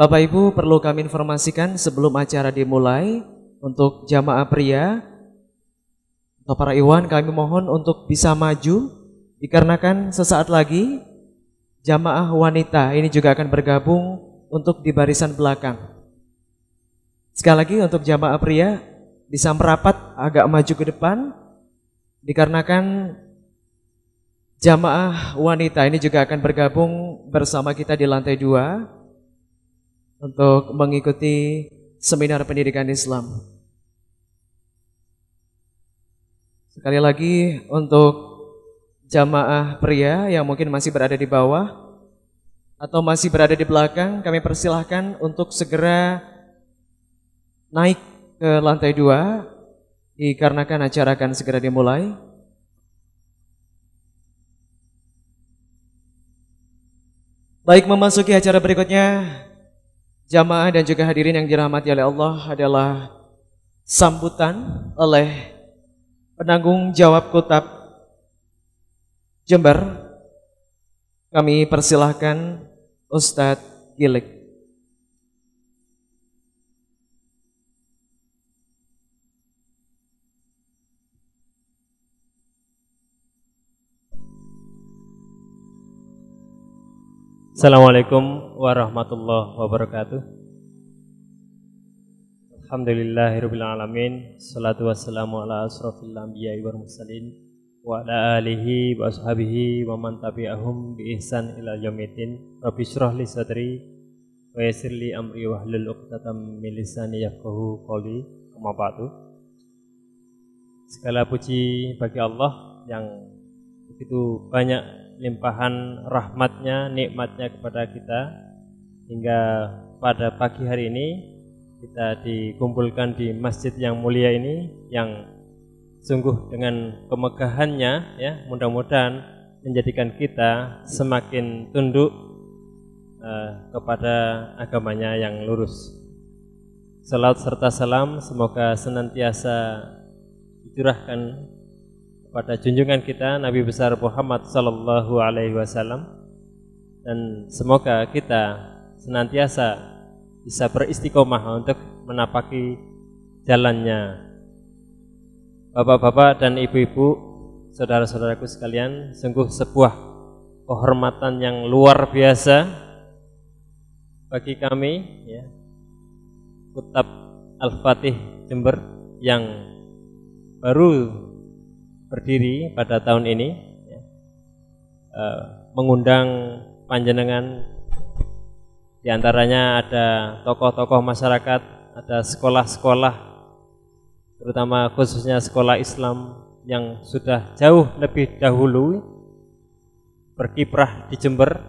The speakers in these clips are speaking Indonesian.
Bapak Ibu, perlu kami informasikan sebelum acara dimulai, untuk jamaah pria atau para ikhwan kami mohon untuk bisa maju, dikarenakan sesaat lagi jamaah wanita ini juga akan bergabung untuk di barisan belakang. Sekali lagi untuk jamaah pria bisa merapat agak maju ke depan, dikarenakan jamaah wanita ini juga akan bergabung bersama kita di lantai 2 untuk mengikuti seminar pendidikan Islam. Sekali lagi untuk jamaah pria yang mungkin masih berada di bawah atau masih berada di belakang, kami persilahkan untuk segera naik ke lantai 2 dikarenakan acara akan segera dimulai. Baik, memasuki acara berikutnya, jamaah dan juga hadirin yang dirahmati oleh Allah, adalah sambutan oleh penanggung jawab Kutab Jember. Kami persilahkan Ustadz Gilik. Assalamualaikum warahmatullahi wabarakatuh. Alhamdulillahirabbil alamin. Shalatu wassalamu ala asrofil anbiya'i wal mursalin wa ala alihi wa ashabihi wa man tabi'ahum bi ihsan ila yaumiddin. Rabbi shrah li sadri wa yassir li amri wahlul 'uqdatam min lisani yafqahu qawli. Amma ba'du. Segala puji bagi Allah yang begitu banyak limpahan rahmatnya, nikmatnya kepada kita, hingga pada pagi hari ini kita dikumpulkan di masjid yang mulia ini, yang sungguh dengan kemegahannya ya, mudah-mudahan menjadikan kita semakin tunduk kepada agamanya yang lurus. Salat serta salam semoga senantiasa dicurahkan pada junjungan kita Nabi besar Muhammad sallallahu alaihi wasallam, dan semoga kita senantiasa bisa beristiqomah untuk menapaki jalannya. Bapak-bapak dan ibu-ibu, saudara-saudaraku sekalian, sungguh sebuah kehormatan yang luar biasa bagi kami ya, Kutab Al-Fatih Jember yang baru berdiri pada tahun ini ya, mengundang panjenengan. Di antaranya ada tokoh-tokoh masyarakat, ada sekolah-sekolah, terutama khususnya sekolah Islam yang sudah jauh lebih dahulu berkiprah di Jember,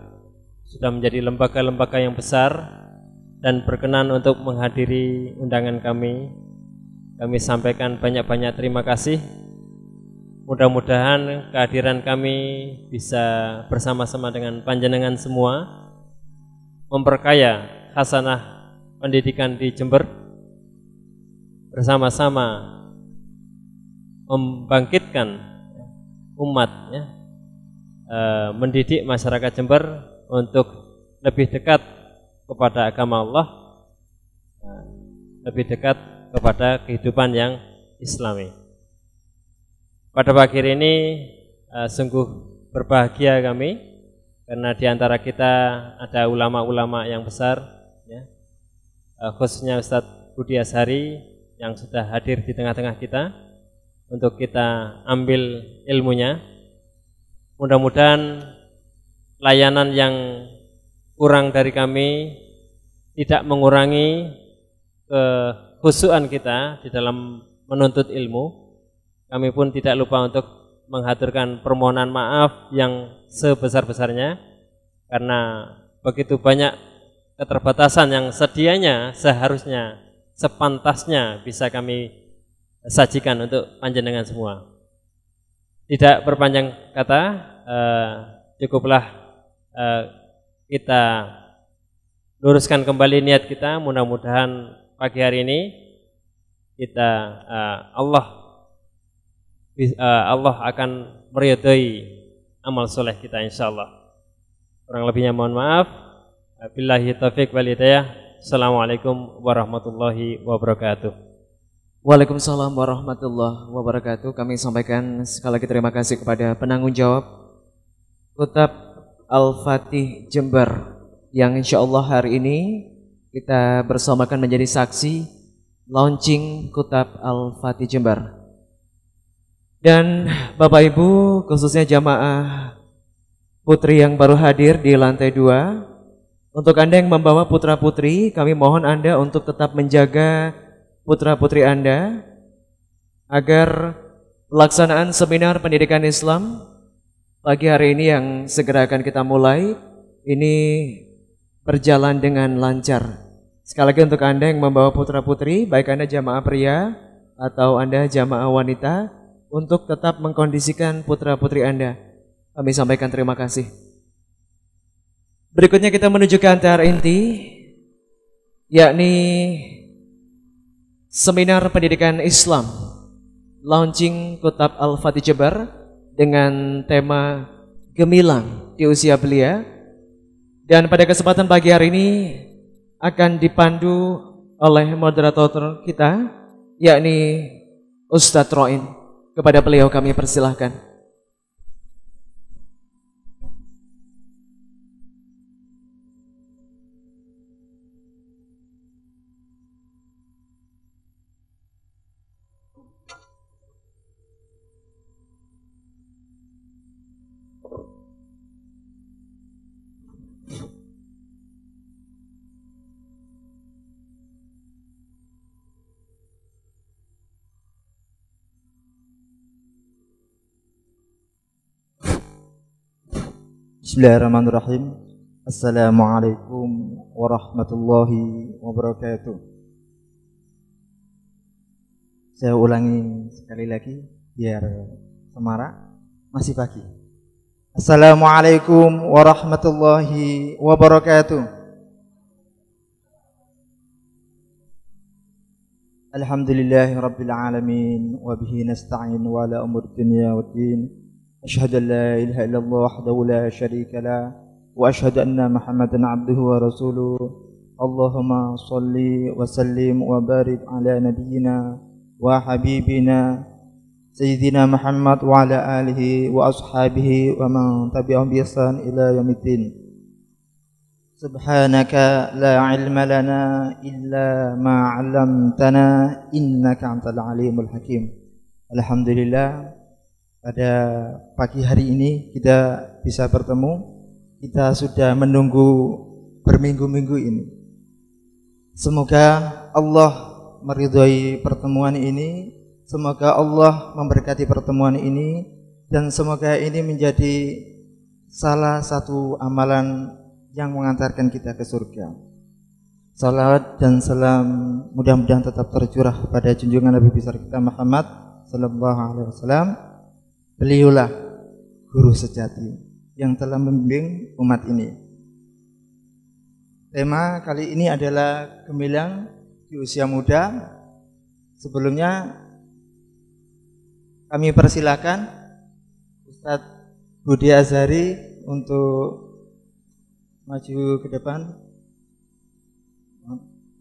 sudah menjadi lembaga-lembaga yang besar dan berkenan untuk menghadiri undangan kami. Kami sampaikan banyak-banyak terima kasih. Mudah-mudahan kehadiran kami bisa bersama-sama dengan panjenengan semua memperkaya hasanah pendidikan di Jember, bersama-sama membangkitkan umat ya, mendidik masyarakat Jember untuk lebih dekat kepada agama Allah, lebih dekat kepada kehidupan yang Islami. Pada pagi hari ini sungguh berbahagia kami, karena di antara kita ada ulama-ulama yang besar ya, khususnya Ustadz Budi Ashari yang sudah hadir di tengah-tengah kita untuk kita ambil ilmunya. Mudah-mudahan layanan yang kurang dari kami tidak mengurangi kekhusyuan kita di dalam menuntut ilmu. Kami pun tidak lupa untuk menghaturkan permohonan maaf yang sebesar-besarnya, karena begitu banyak keterbatasan yang sedianya seharusnya sepantasnya bisa kami sajikan untuk panjenengan semua. Tidak berpanjang kata, cukuplah kita luruskan kembali niat kita. Mudah-mudahan pagi hari ini kita Allah akan meridhai amal soleh kita insyaallah. Kurang lebihnya mohon maaf. Billahi taufiq wal hidayah. Assalamualaikum warahmatullahi wabarakatuh. Waalaikumsalam warahmatullahi wabarakatuh. Kami sampaikan sekali lagi terima kasih kepada penanggung jawab Kutab Al-Fatih Jember yang insya Allah hari ini kita bersamakan menjadi saksi launching Kutab Al-Fatih Jember. Dan Bapak Ibu khususnya jamaah putri yang baru hadir di lantai 2, untuk Anda yang membawa putra-putri, kami mohon Anda untuk tetap menjaga putra-putri Anda agar pelaksanaan seminar pendidikan Islam pagi hari ini yang segera akan kita mulai ini berjalan dengan lancar. Sekali lagi untuk Anda yang membawa putra-putri, baik Anda jamaah pria atau Anda jamaah wanita, untuk tetap mengkondisikan putra-putri Anda. Kami sampaikan terima kasih. Berikutnya kita menuju ke antara inti, yakni seminar pendidikan Islam launching Kutab Al-Fatih Jember dengan tema Gemilang di Usia Belia. Dan pada kesempatan pagi hari ini akan dipandu oleh moderator kita, yakni Ustadz Roin. Kepada beliau kami persilahkan. Bismillahirrahmanirrahim. Assalamualaikum warahmatullahi wabarakatuh. Saya ulangi sekali lagi biar semarak, masih pagi. Assalamualaikum warahmatullahi wabarakatuh. Alhamdulillahi rabbil alamin wa bihi nasta'in wa ala umur dunya waddin. أشهد أن لا إله إلا الله وحده لا شريك له وأشهد أن محمدا عبده ورسوله اللهم صل وسلم وبارك على نبينا وحبيبنا سيدنا محمد وعلى آله وأصحابه ومن تبعهم بإحسان إلى يوم الدين سبحانك لا علم لنا إلا ما علمتنا إنك أنت العليم الحكيم. Alhamdulillah, pada pagi hari ini kita bisa bertemu. Kita sudah menunggu berminggu-minggu ini. Semoga Allah meridhai pertemuan ini, semoga Allah memberkati pertemuan ini, dan semoga ini menjadi salah satu amalan yang mengantarkan kita ke surga. Salawat dan salam mudah-mudahan tetap tercurah pada junjungan Nabi besar kita Muhammad sallallahu alaihi wasallam. Beliaulah guru sejati yang telah membimbing umat ini. Tema kali ini adalah gemilang di usia muda. Sebelumnya kami persilakan Ustadz Budi Azhari untuk maju ke depan.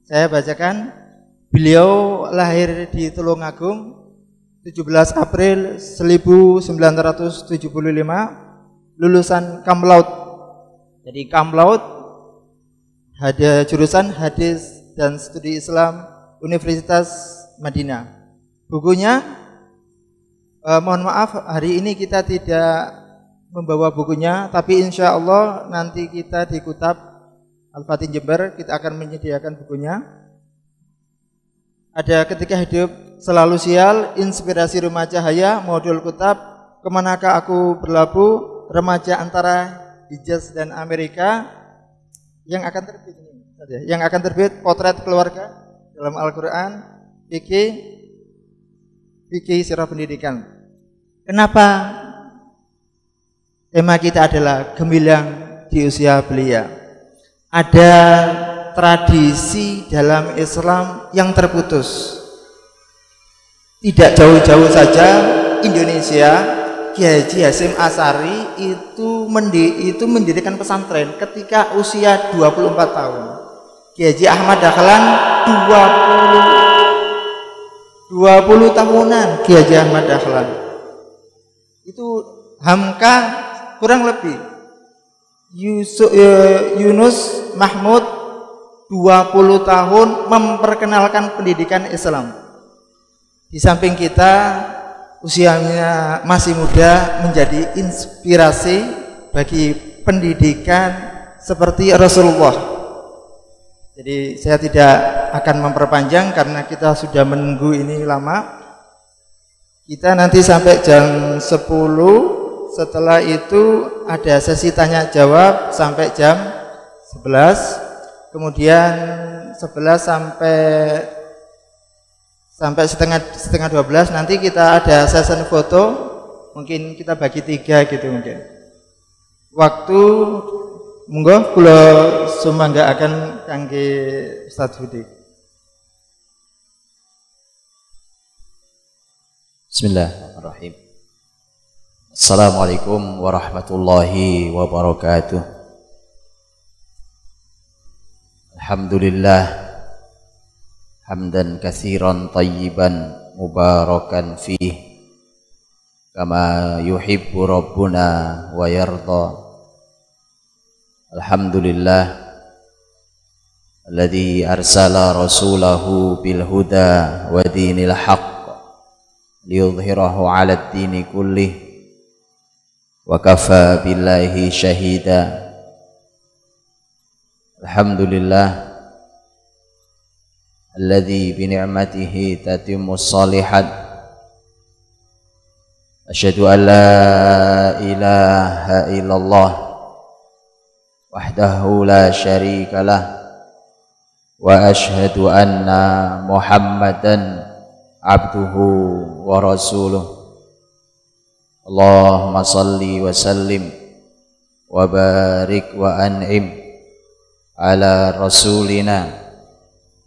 Saya bacakan, beliau lahir di Tulungagung 17 April 1975, lulusan Cum Laude. Jadi Cum Laude ada jurusan Hadis dan Studi Islam Universitas Madinah. Bukunya mohon maaf hari ini kita tidak membawa bukunya, tapi insya Allah nanti kita di Kutab Al-Fatih Jember kita akan menyediakan bukunya. Ada Ketika Hidup Selalu Sial, Inspirasi Remaja Haya, Modul Kutab, Kemanakah Aku Berlabuh, Remaja Antara Hijaz dan Amerika, yang akan terbit ini, yang akan terbit Potret Keluarga dalam Al-Quran, fikih Sirah Pendidikan. Kenapa tema kita adalah gemilang di usia belia? Ada tradisi dalam Islam yang terputus. Tidak jauh-jauh saja Indonesia, Kiai Haji Hasyim Asy'ari itu mendirikan pesantren ketika usia 24 tahun. Kiai Haji Ahmad Dahlan 20 tahunan Kiai Haji Ahmad Dahlan. Itu Hamka kurang lebih. Yunus Mahmud 20 tahun memperkenalkan pendidikan Islam. Di samping kita usianya masih muda, menjadi inspirasi bagi pendidikan seperti Rasulullah. Jadi saya tidak akan memperpanjang karena kita sudah menunggu ini lama. Kita nanti sampai jam 10, setelah itu ada sesi tanya jawab sampai jam 11. Kemudian 11 sampai setengah 12 nanti kita ada sesi foto, mungkin kita bagi 3 gitu mungkin. Waktu monggo kula sumanggaken kangge Ustaz Budi. Bismillahirrahmanirrahim. Assalamualaikum warahmatullahi wabarakatuh. Alhamdulillah hamdan katsiran tayyiban mubarakan fih kama yuhibbu rabbuna wa yarda. Alhamdulillah alladzi arsala rasulahu bil huda wa dinil haqq liyudhhirahu 'alad dini kullih wa kafa billahi syahida. Alhamdulillah alladzi bi ni'matihi tatimmus shalihat. Asyhadu an la ilaha illallah wahdahu la syarika lah wa asyhadu anna Muhammadan abduhu wa rasuluh. Allahumma salli wa sallim wa barik wa an'im ala rasulina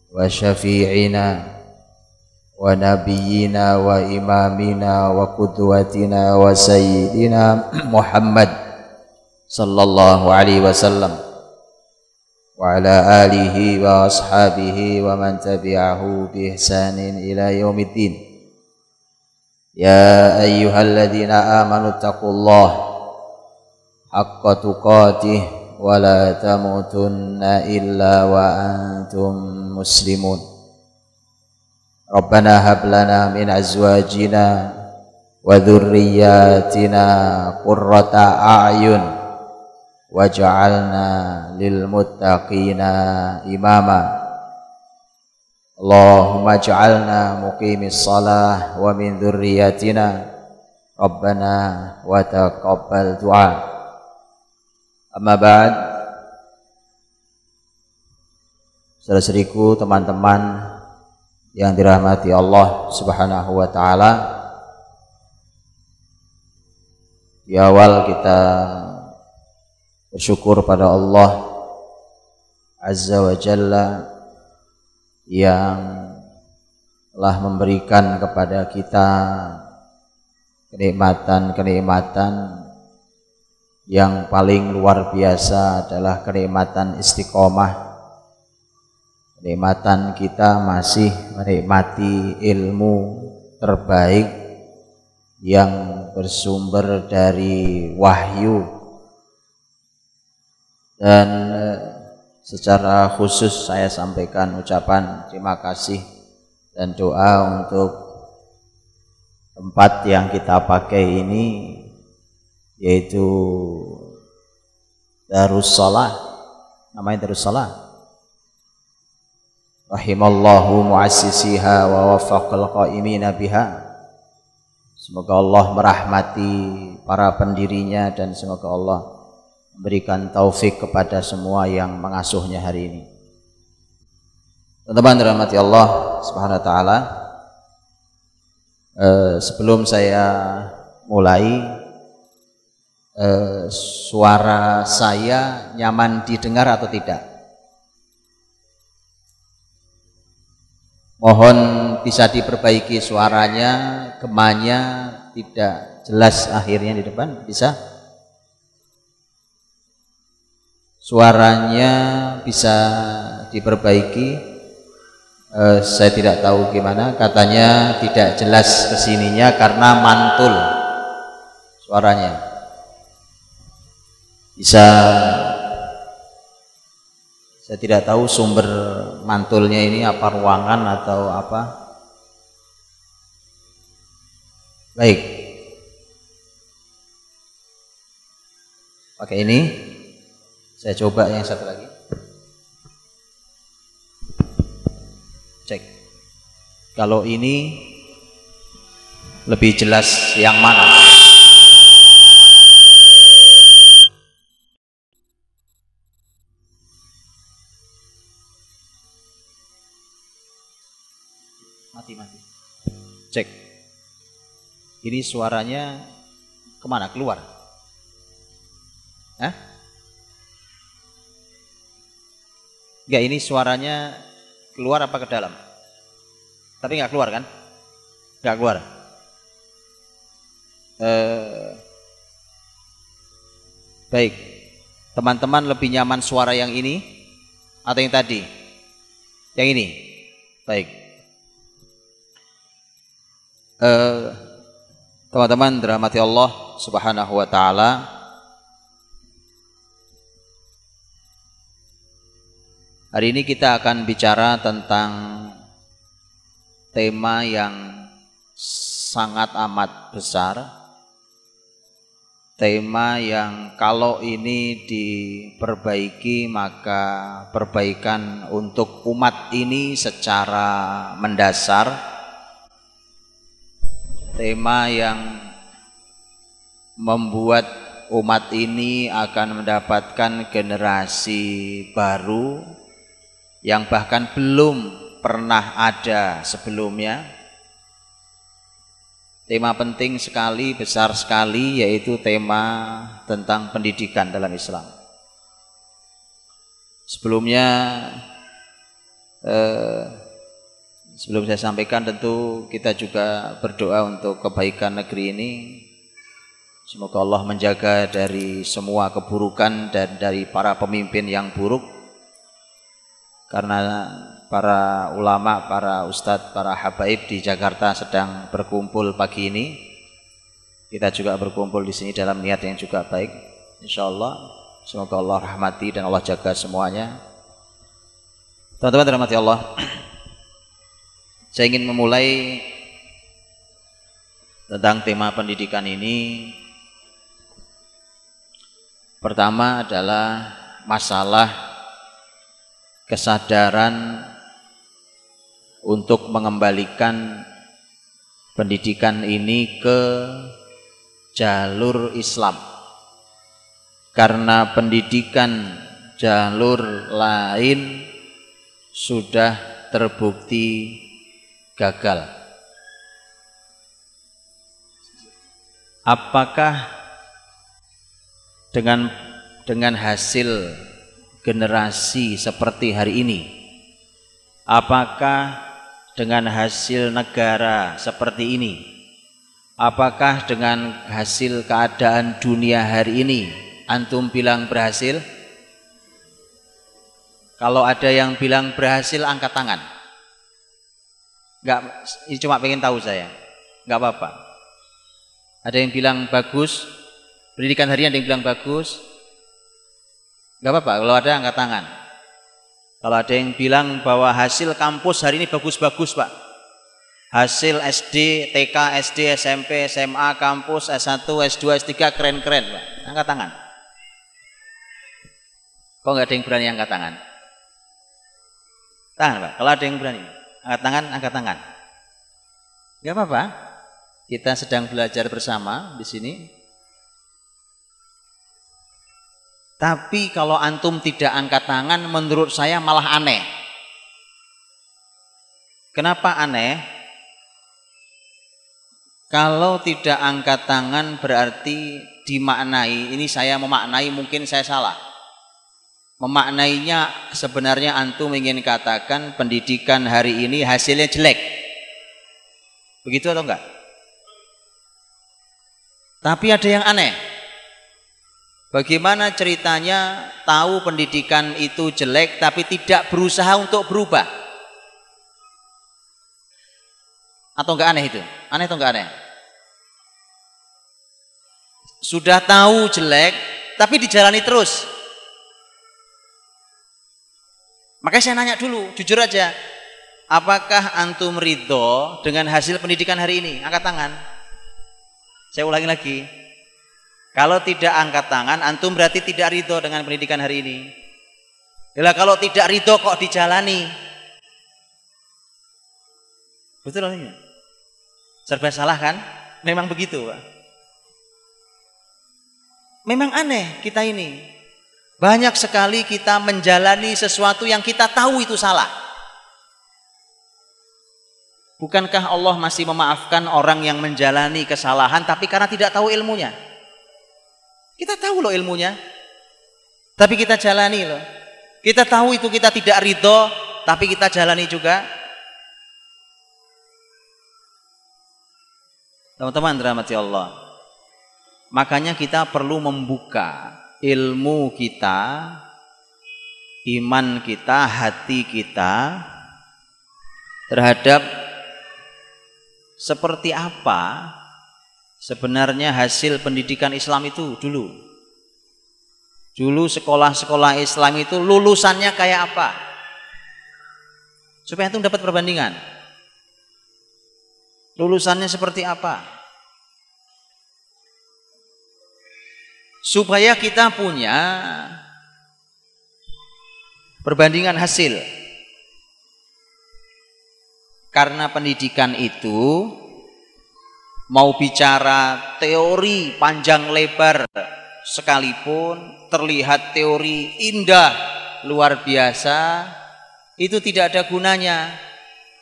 wa syafi'ina wa nabiyyina wa imamina wa qudwatina wa sayyidina Muhammad sallallahu alaihi wasallam wa ala alihi wa ashabihi wa man tabi'ahu bi ihsanin ila yaumiddin. Ya ayyuhalladzina amanu taqullaha haqqa tuqatih wa la tamutunna illa wa antum muslimun. Rabbana hab lana min azwajina wa dhurriyyatina qurrata a'yun waj'alna lil muttaqina imama. Allahumma ij'alna muqimis shalah wa min dzurriyyatina rabbana wa taqabbal du'a. Amma ba'd. Saudara-saudariku, teman-teman yang dirahmati Allah Subhanahu wa taala, di awal kita bersyukur pada Allah Azza wa Jalla yang telah memberikan kepada kita kenikmatan-kenikmatan yang paling luar biasa adalah kenikmatan istiqomah. Kenikmatan kita masih menikmati ilmu terbaik yang bersumber dari wahyu. Dan secara khusus saya sampaikan ucapan terima kasih dan doa untuk tempat yang kita pakai ini, yaitu Darussalah. Namanya Darussalah. Rahimallahu muassisiha wa waffaqal qaimina biha. Semoga Allah merahmati para pendirinya dan semoga Allah memberikan taufik kepada semua yang mengasuhnya hari ini. Teman-teman dirahmati Allah Subhanahu wa taala, sebelum saya mulai, suara saya nyaman didengar atau tidak? Mohon bisa diperbaiki suaranya, gemanya tidak jelas akhirnya di depan, bisa? Suaranya bisa diperbaiki. Saya tidak tahu gimana, katanya tidak jelas kesininya karena mantul suaranya. Saya tidak tahu sumber mantulnya ini apa ruangan atau apa. Baik, pakai ini. Saya coba yang satu lagi. Cek. Kalau ini lebih jelas yang mana? Mati. Cek. Ini suaranya kemana? Keluar? Hah? Enggak, ini suaranya keluar apa ke dalam? Tapi nggak keluar kan? Nggak keluar. Baik, teman-teman lebih nyaman suara yang ini atau yang tadi? Yang ini. Baik. Teman-teman dirahmati Allah Subhanahu wa taala. Hari ini kita akan bicara tentang tema yang sangat amat besar. Tema yang kalau ini diperbaiki maka perbaikan untuk umat ini secara mendasar. Tema yang membuat umat ini akan mendapatkan generasi baru yang bahkan belum pernah ada sebelumnya. Tema penting sekali, besar sekali, yaitu tema tentang pendidikan dalam Islam. Sebelumnya, sebelum saya sampaikan, tentu kita juga berdoa untuk kebaikan negeri ini. Semoga Allah menjaga dari semua keburukan dan dari para pemimpin yang buruk. Karena para ulama, para ustadz, para habaib di Jakarta sedang berkumpul pagi ini. Kita juga berkumpul di sini dalam niat yang juga baik. Insya Allah, semoga Allah rahmati dan Allah jaga semuanya. Teman-teman dirahmati Allah, saya ingin memulai tentang tema pendidikan ini. Pertama adalah masalah kesadaran untuk mengembalikan pendidikan ini ke jalur Islam, karena pendidikan jalur lain sudah terbukti gagal. Apakah dengan hasil generasi seperti hari ini, apakah dengan hasil negara seperti ini, apakah dengan hasil keadaan dunia hari ini antum bilang berhasil? Kalau ada yang bilang berhasil, angkat tangan. Enggak, ini cuma pengen tahu saya. Enggak apa-apa. Ada yang bilang bagus, pendidikan hari ini ada yang bilang bagus. Enggak apa-apa, kalau ada angkat tangan. Kalau ada yang bilang bahwa hasil kampus hari ini bagus-bagus, Pak. Hasil SD, TK, SD, SMP, SMA, kampus, S1, S2, S3 keren-keren, Pak. Angkat tangan. Kok enggak ada yang berani angkat tangan? Tangan, Pak. Kalau ada yang berani angkat tangan, angkat tangan. Enggak apa-apa. Kita sedang belajar bersama di sini. Tapi kalau antum tidak angkat tangan, menurut saya malah aneh. Kenapa aneh? Kalau tidak angkat tangan berarti dimaknai, ini saya memaknai, mungkin saya salah. Memaknainya sebenarnya antum ingin katakan pendidikan hari ini hasilnya jelek. Begitu atau enggak? Tapi ada yang aneh. Bagaimana ceritanya tahu pendidikan itu jelek tapi tidak berusaha untuk berubah? Atau enggak aneh itu? Aneh atau enggak aneh? Sudah tahu jelek tapi dijalani terus. Makanya saya nanya dulu, jujur aja, apakah antum ridho dengan hasil pendidikan hari ini? Angkat tangan. Saya ulangi lagi. Kalau tidak angkat tangan, antum berarti tidak ridho dengan pendidikan hari ini. Yalah, kalau tidak ridho kok dijalani? Betul ini? Serba salah kan? Memang begitu, Pak. Memang aneh kita ini. Banyak sekali kita menjalani sesuatu yang kita tahu itu salah. Bukankah Allah masih memaafkan orang yang menjalani kesalahan tapi karena tidak tahu ilmunya? Kita tahu loh ilmunya, tapi kita jalani loh. Kita tahu itu kita tidak ridho, tapi kita jalani juga. Teman-teman dirahmati Allah, makanya kita perlu membuka ilmu kita, iman kita, hati kita terhadap seperti apa sebenarnya hasil pendidikan Islam itu dulu. Dulu sekolah-sekolah Islam itu lulusannya kayak apa? Supaya antum dapat perbandingan. Lulusannya seperti apa? Supaya kita punya perbandingan hasil. Karena pendidikan itu mau bicara teori panjang lebar sekalipun terlihat teori indah luar biasa, itu tidak ada gunanya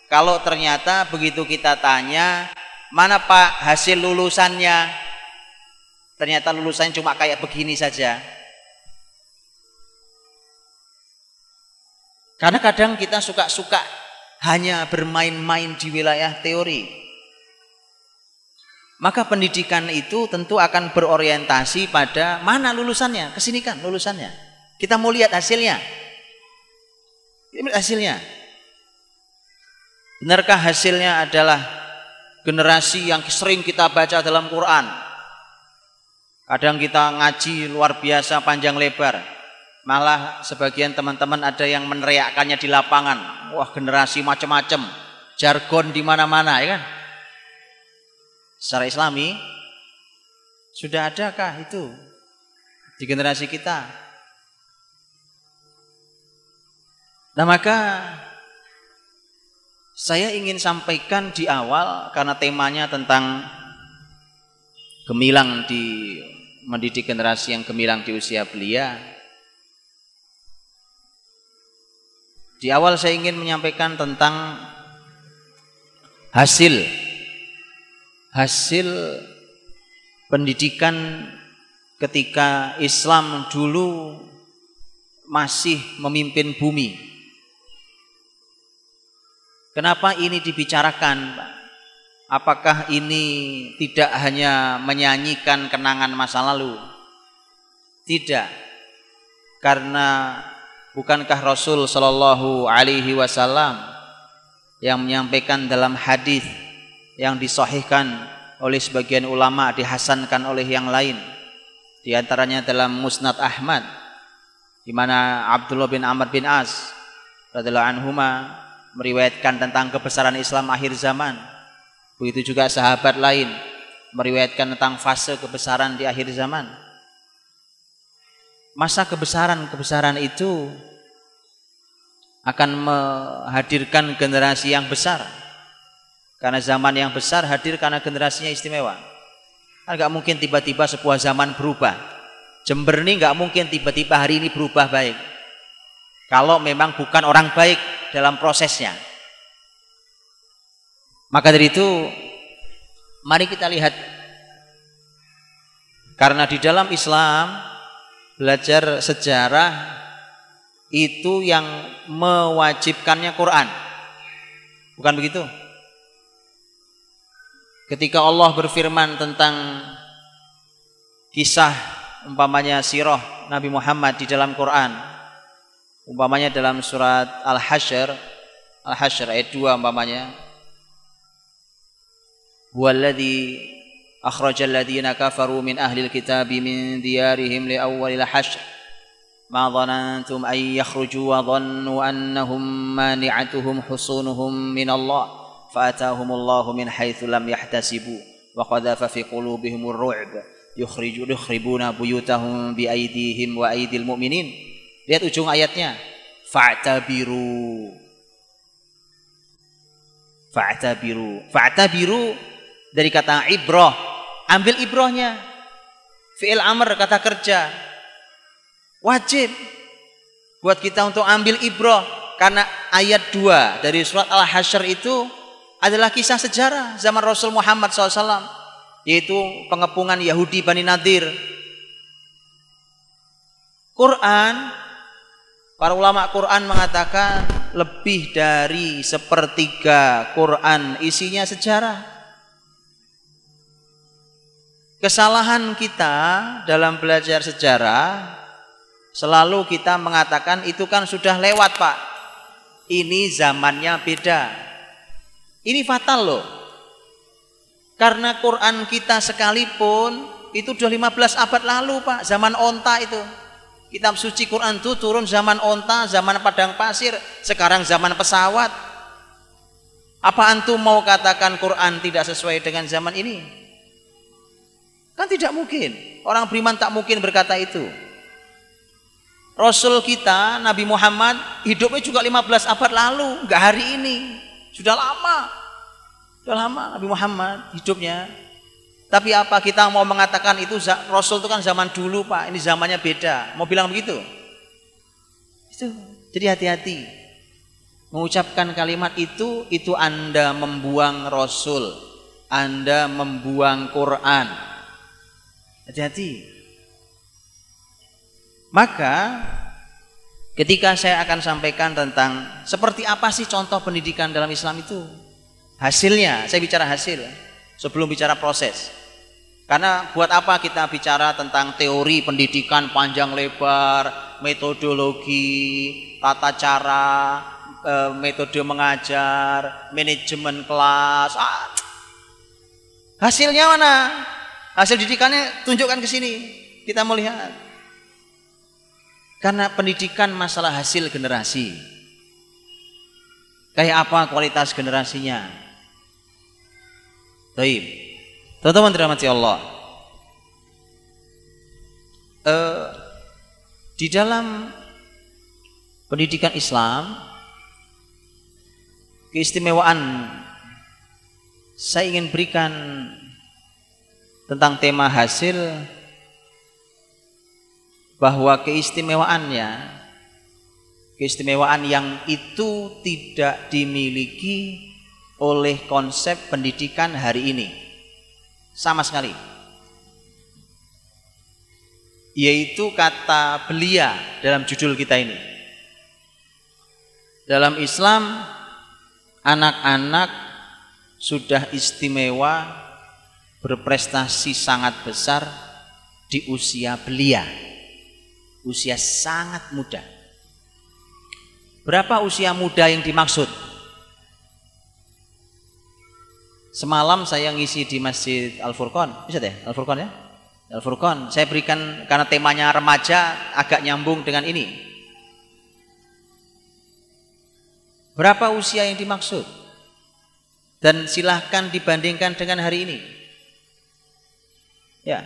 kalau ternyata begitu kita tanya, mana Pak hasil lulusannya, ternyata lulusannya cuma kayak begini saja. Karena kadang kita suka-suka hanya bermain-main di wilayah teori. Maka pendidikan itu tentu akan berorientasi pada mana lulusannya, kesini kan lulusannya. Kita mau lihat hasilnya. Lihat hasilnya. Benarkah hasilnya adalah generasi yang sering kita baca dalam Quran? Kadang kita ngaji luar biasa panjang lebar. Malah sebagian teman-teman ada yang meneriakannya di lapangan. Wah, generasi macam-macam, jargon di mana-mana, ya kan? Secara Islami sudah adakah itu di generasi kita? Nah, maka saya ingin sampaikan di awal, karena temanya tentang gemilang di mendidik generasi yang gemilang di usia belia. Di awal saya ingin menyampaikan tentang hasil pendidikan ketika Islam dulu masih memimpin bumi. Kenapa ini dibicarakan, Pak? Apakah ini tidak hanya menyanyikan kenangan masa lalu? Tidak. Karena bukankah Rasul Shallallahu Alaihi Wasallam yang menyampaikan dalam hadis yang disahihkan oleh sebagian ulama, dihasankan oleh yang lain, di antaranya dalam Musnad Ahmad, di mana Abdullah bin Amr bin As radhiyallahu anhuma meriwayatkan tentang kebesaran Islam akhir zaman. Begitu juga sahabat lain meriwayatkan tentang fase kebesaran di akhir zaman. Masa kebesaran itu akan menghadirkan generasi yang besar. Karena zaman yang besar hadir karena generasinya istimewa. Kan nggak mungkin tiba-tiba sebuah zaman berubah. Jember ini nggak mungkin tiba-tiba hari ini berubah baik. Kalau memang bukan orang baik dalam prosesnya. Maka dari itu, mari kita lihat. Karena di dalam Islam, belajar sejarah itu yang mewajibkannya Quran. Bukan begitu? Ketika Allah berfirman tentang kisah umpamanya sirah Nabi Muhammad di dalam Quran, umpamanya dalam surat Al-Hasyr ayat 2 umpamanya, huwallazi akhrajal ladzina kafaru min ahlil kitabi min diyarihim li awwalil hasyr ma dhanantum ay yakhruju wa dhannu annahum mani'atuhum husunuhum min Allah fa atahumullahu min haitsu lam yahtasibu wa qadhafa fi qulubihimur ru'b yukhribuna buyutahum bi aydihim wa aydil mu'minin. Lihat ujung ayatnya, fa'tabiru dari kata ibrah, ambil ibrahnya. Fi'il amr, kata kerja. Wajib buat kita untuk ambil ibrah, karena ayat 2 dari surat Al-Hasyr itu adalah kisah sejarah zaman Rasul Muhammad SAW, yaitu pengepungan Yahudi Bani Nadir. Quran, para ulama Quran mengatakan lebih dari sepertiga Quran isinya sejarah. Kesalahan kita dalam belajar sejarah, selalu kita mengatakan itu kan sudah lewat Pak, ini zamannya beda. Ini fatal loh. Karena Quran kita sekalipun itu sudah 15 abad lalu Pak, zaman onta itu. Kitab suci Quran itu turun zaman onta, zaman padang pasir, sekarang zaman pesawat. Apa antum mau katakan Quran tidak sesuai dengan zaman ini? Kan tidak mungkin. Orang beriman tak mungkin berkata itu. Rasul kita, Nabi Muhammad, hidupnya juga 15 abad lalu, enggak hari ini. Sudah lama. Sudah lama Nabi Muhammad hidupnya. Tapi apa kita mau mengatakan itu Rasul itu kan zaman dulu Pak, ini zamannya beda. Mau bilang begitu? Itu. Jadi hati-hati. Mengucapkan kalimat itu Anda membuang Rasul, Anda membuang Quran. Hati-hati. Maka ketika saya akan sampaikan tentang seperti apa sih contoh pendidikan dalam Islam itu, hasilnya, saya bicara hasil sebelum bicara proses. Karena buat apa kita bicara tentang teori pendidikan panjang lebar, metodologi, tata cara, metode mengajar, manajemen kelas. Hasilnya mana? Hasil didikannya tunjukkan ke sini. Kita melihat. Karena pendidikan masalah hasil generasi. Kayak apa kualitas generasinya? Baik, teman-teman dirahmati Allah. Di dalam pendidikan Islam, keistimewaan saya ingin berikan tentang tema hasil, bahwa keistimewaan yang itu tidak dimiliki oleh konsep pendidikan hari ini sama sekali, yaitu kata belia dalam judul kita ini. Dalam Islam, anak-anak sudah istimewa, berprestasi sangat besar di usia belia, usia sangat muda. Berapa usia muda yang dimaksud? Semalam saya ngisi di Masjid Al-Furqan, bisa deh Al-Furqan ya? Al-Furqan, saya berikan karena temanya remaja agak nyambung dengan ini. Berapa usia yang dimaksud? Dan silahkan dibandingkan dengan hari ini. Ya.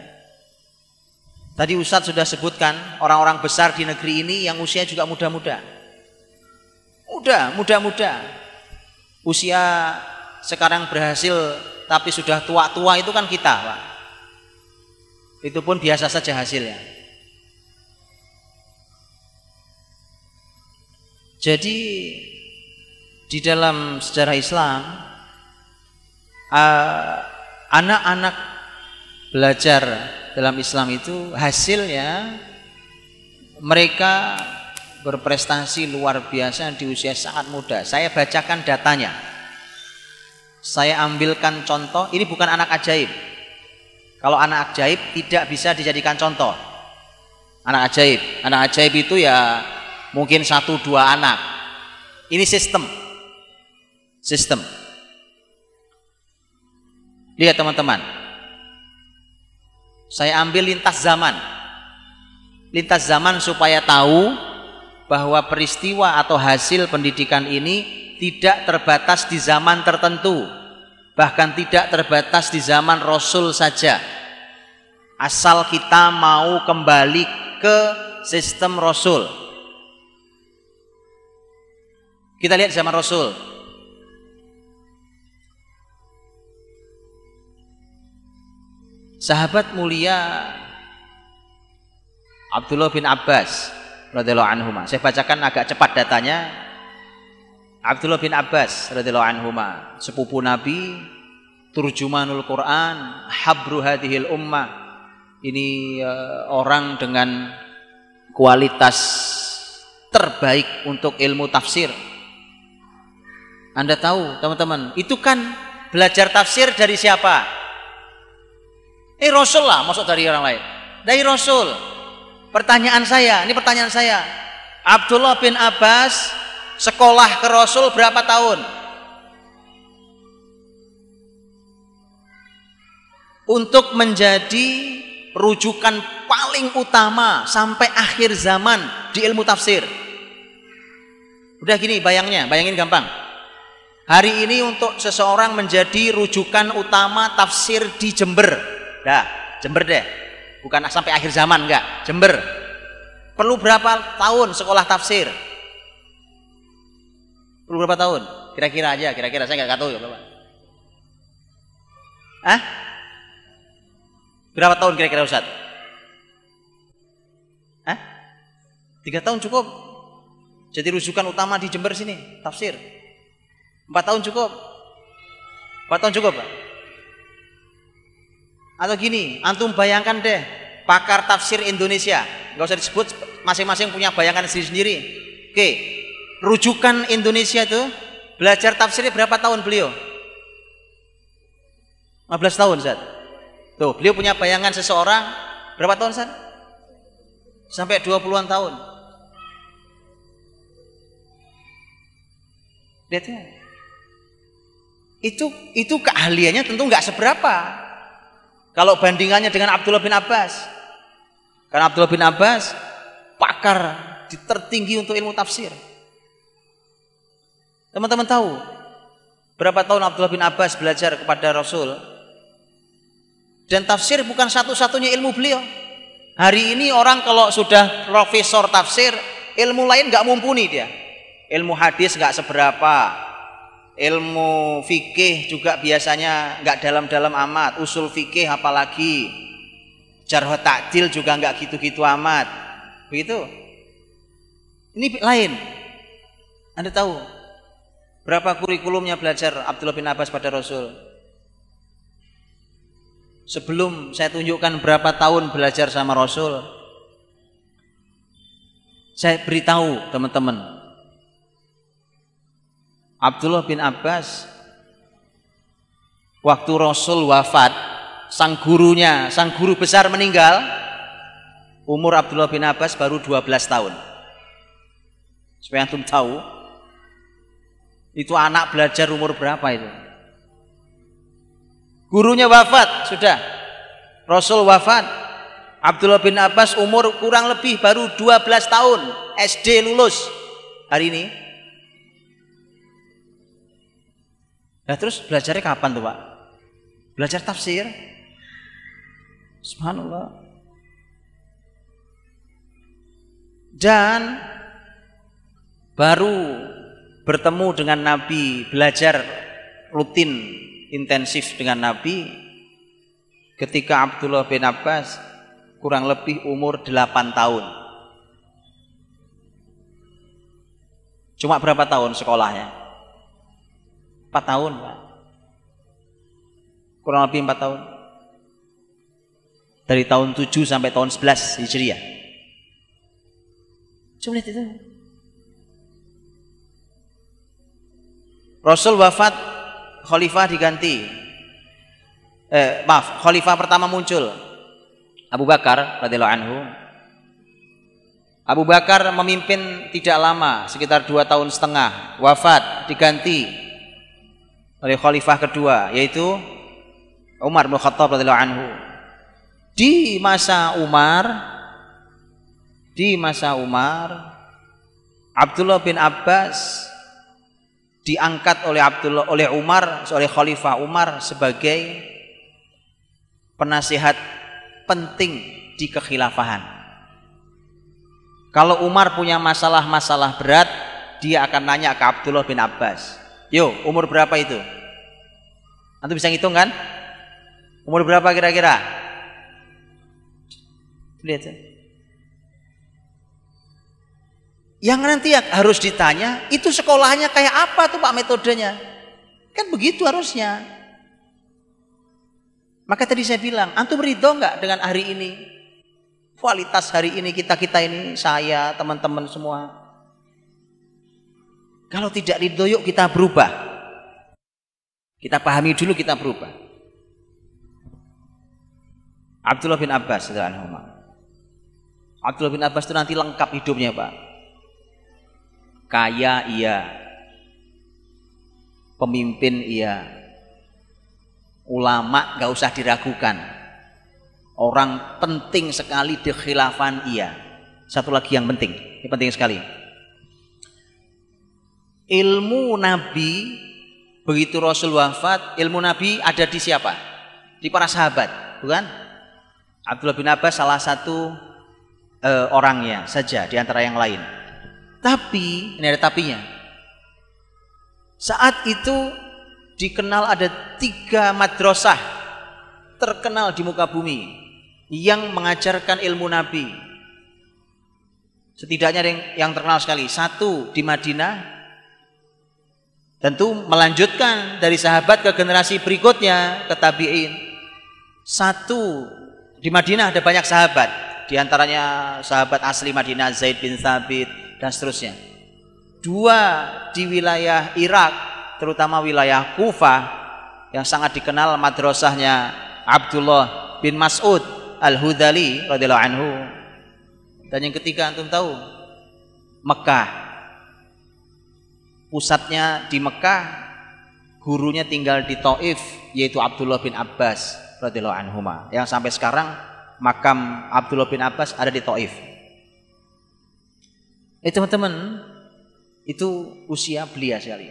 Tadi Ustadz sudah sebutkan orang-orang besar di negeri ini yang usia juga muda-muda. Muda-muda. Usia sekarang berhasil tapi sudah tua-tua itu kan kita Pak. Itu pun biasa saja hasilnya. Jadi di dalam sejarah Islam, anak-anak belajar dalam Islam itu hasilnya mereka berprestasi luar biasa di usia sangat muda. Saya bacakan datanya. Saya ambilkan contoh, ini bukan anak ajaib. Kalau anak ajaib tidak bisa dijadikan contoh. Anak ajaib. Anak ajaib itu ya mungkin 1-2 anak. Ini sistem. Sistem. Lihat teman-teman. Saya ambil lintas zaman. Lintas zaman supaya tahu bahwa peristiwa atau hasil pendidikan ini tidak terbatas di zaman tertentu. Bahkan tidak terbatas di zaman Rasul saja. Asal kita mau kembali ke sistem Rasul. Kita lihat zaman Rasul. Sahabat mulia Abdullah bin Abbas radhiyallahu anhuma. Saya bacakan agak cepat datanya. Abdullah bin Abbas radhiyallahu anhuma, sepupu Nabi, turjumanul Quran, habru hadhil ummah. Ini orang dengan kualitas terbaik untuk ilmu tafsir. Anda tahu teman-teman, itu kan belajar tafsir dari siapa? Rasul lah, maksud dari orang lain. Dari Rasul. Pertanyaan saya, ini pertanyaan saya. Abdullah bin Abbas sekolah ke Rasul berapa tahun? Untuk menjadi rujukan paling utama sampai akhir zaman di ilmu tafsir. Udah gini bayangin gampang. Hari ini untuk seseorang menjadi rujukan utama tafsir di Jember. Dah, Jember deh. Bukan sampai akhir zaman enggak, Jember. Perlu berapa tahun sekolah tafsir? Perlu berapa tahun? Kira-kira aja, kira-kira saya enggak tahu ya, Bapak. Hah? Berapa tahun kira-kira Ustaz? Hah? 3 tahun cukup. Jadi rujukan utama di Jember sini, tafsir. 4 tahun cukup. 4 tahun cukup, Pak? Atau gini, antum bayangkan deh, pakar tafsir Indonesia, nggak usah disebut, masing-masing punya bayangan sendiri-sendiri. Oke, rujukan Indonesia itu belajar tafsirnya berapa tahun beliau? 15 tahun, Ustaz. Tuh, beliau punya bayangan seseorang berapa tahun, Ustaz? Sampai 20-an tahun. Lihat ya. Itu keahliannya tentu nggak seberapa kalau bandingannya dengan Abdullah bin Abbas. Karena Abdullah bin Abbas pakar tertinggi untuk ilmu tafsir. Teman-teman tahu berapa tahun Abdullah bin Abbas belajar kepada Rasul? Dan tafsir bukan satu-satunya ilmu beliau. Hari ini orang kalau sudah profesor tafsir, ilmu lain nggak mumpuni dia. Ilmu hadis nggak seberapa. Ilmu fikih juga biasanya nggak dalam-dalam amat. Usul fikih apalagi. Jarh ta'dil juga nggak gitu-gitu amat. Begitu. Ini lain. Anda tahu berapa kurikulumnya belajar Abdullah bin Abbas pada Rasul? Sebelum saya tunjukkan berapa tahun belajar sama Rasul, saya beritahu teman-teman, Abdullah bin Abbas waktu Rasul wafat, sang guru besar meninggal, umur Abdullah bin Abbas baru 12 tahun. Supaya antum tahu itu anak belajar umur berapa itu. Gurunya wafat, sudah. Rasul wafat, Abdullah bin Abbas umur kurang lebih baru 12 tahun, SD lulus hari ini. Nah terus belajarnya kapan tuh, Pak? Belajar tafsir? Subhanallah. Dan baru bertemu dengan Nabi, belajar rutin intensif dengan Nabi ketika Abdullah bin Abbas kurang lebih umur 8 tahun. Cuma berapa tahun sekolahnya? 4 tahun, Pak. Kurang lebih 4 tahun. Dari tahun 7 sampai tahun 11 Hijriah. Coba lihat itu. Rasul wafat, khalifah diganti. Khalifah pertama muncul Abu Bakar radhiyallahu anhu. Abu Bakar memimpin tidak lama, sekitar 2,5 tahun, wafat, diganti oleh khalifah kedua, yaitu Umar bin Khattab radhiyallahu anhu. Di masa Umar, Abdullah bin Abbas diangkat oleh Khalifah Umar sebagai penasihat penting di kekhilafahan. Kalau Umar punya masalah-masalah berat, dia akan nanya ke Abdullah bin Abbas. Yo, umur berapa itu? Antum bisa ngitung kan? Umur berapa kira-kira? Lihat ya. Yang nanti harus ditanya, itu sekolahnya kayak apa tuh Pak metodenya? Kan begitu harusnya. Maka tadi saya bilang, antum ridho nggak dengan hari ini? Kualitas hari ini kita ini, saya, teman-teman semua. Kalau tidak ridho, yuk kita berubah. Kita pahami dulu, kita berubah. Abdullah bin Abbas, Abdullah bin Abbas itu nanti lengkap hidupnya, Pak. Kaya iya, pemimpin iya, ulama gak usah diragukan. Orang penting sekali di khilafan iya. Satu lagi yang penting, ini penting sekali. Ilmu Nabi, begitu Rasul wafat, ilmu Nabi ada di siapa? Di para sahabat, bukan? Abdullah bin Abbas salah satu orangnya saja di antara yang lain. Tapi, ini ada tapinya. Saat itu dikenal ada 3 madrasah terkenal di muka bumi yang mengajarkan ilmu Nabi. Setidaknya yang terkenal sekali. 1 di Madinah, tentu melanjutkan dari sahabat ke generasi berikutnya, ke tabi'in. 1 di Madinah ada banyak sahabat, di antaranya sahabat asli Madinah Zaid bin Thabit dan seterusnya. 2 di wilayah Irak, terutama wilayah Kufah, yang sangat dikenal madrasahnya Abdullah bin Mas'ud Al-Hudali radhiyallahu anhu. Dan yang ketiga, antum tahu, Mekah. Pusatnya di Mekah, gurunya tinggal di Taif, yaitu Abdullah bin Abbas radhiyallahu anhu, yang sampai sekarang makam Abdullah bin Abbas ada di Taif. Teman-teman, itu usia belia sekali.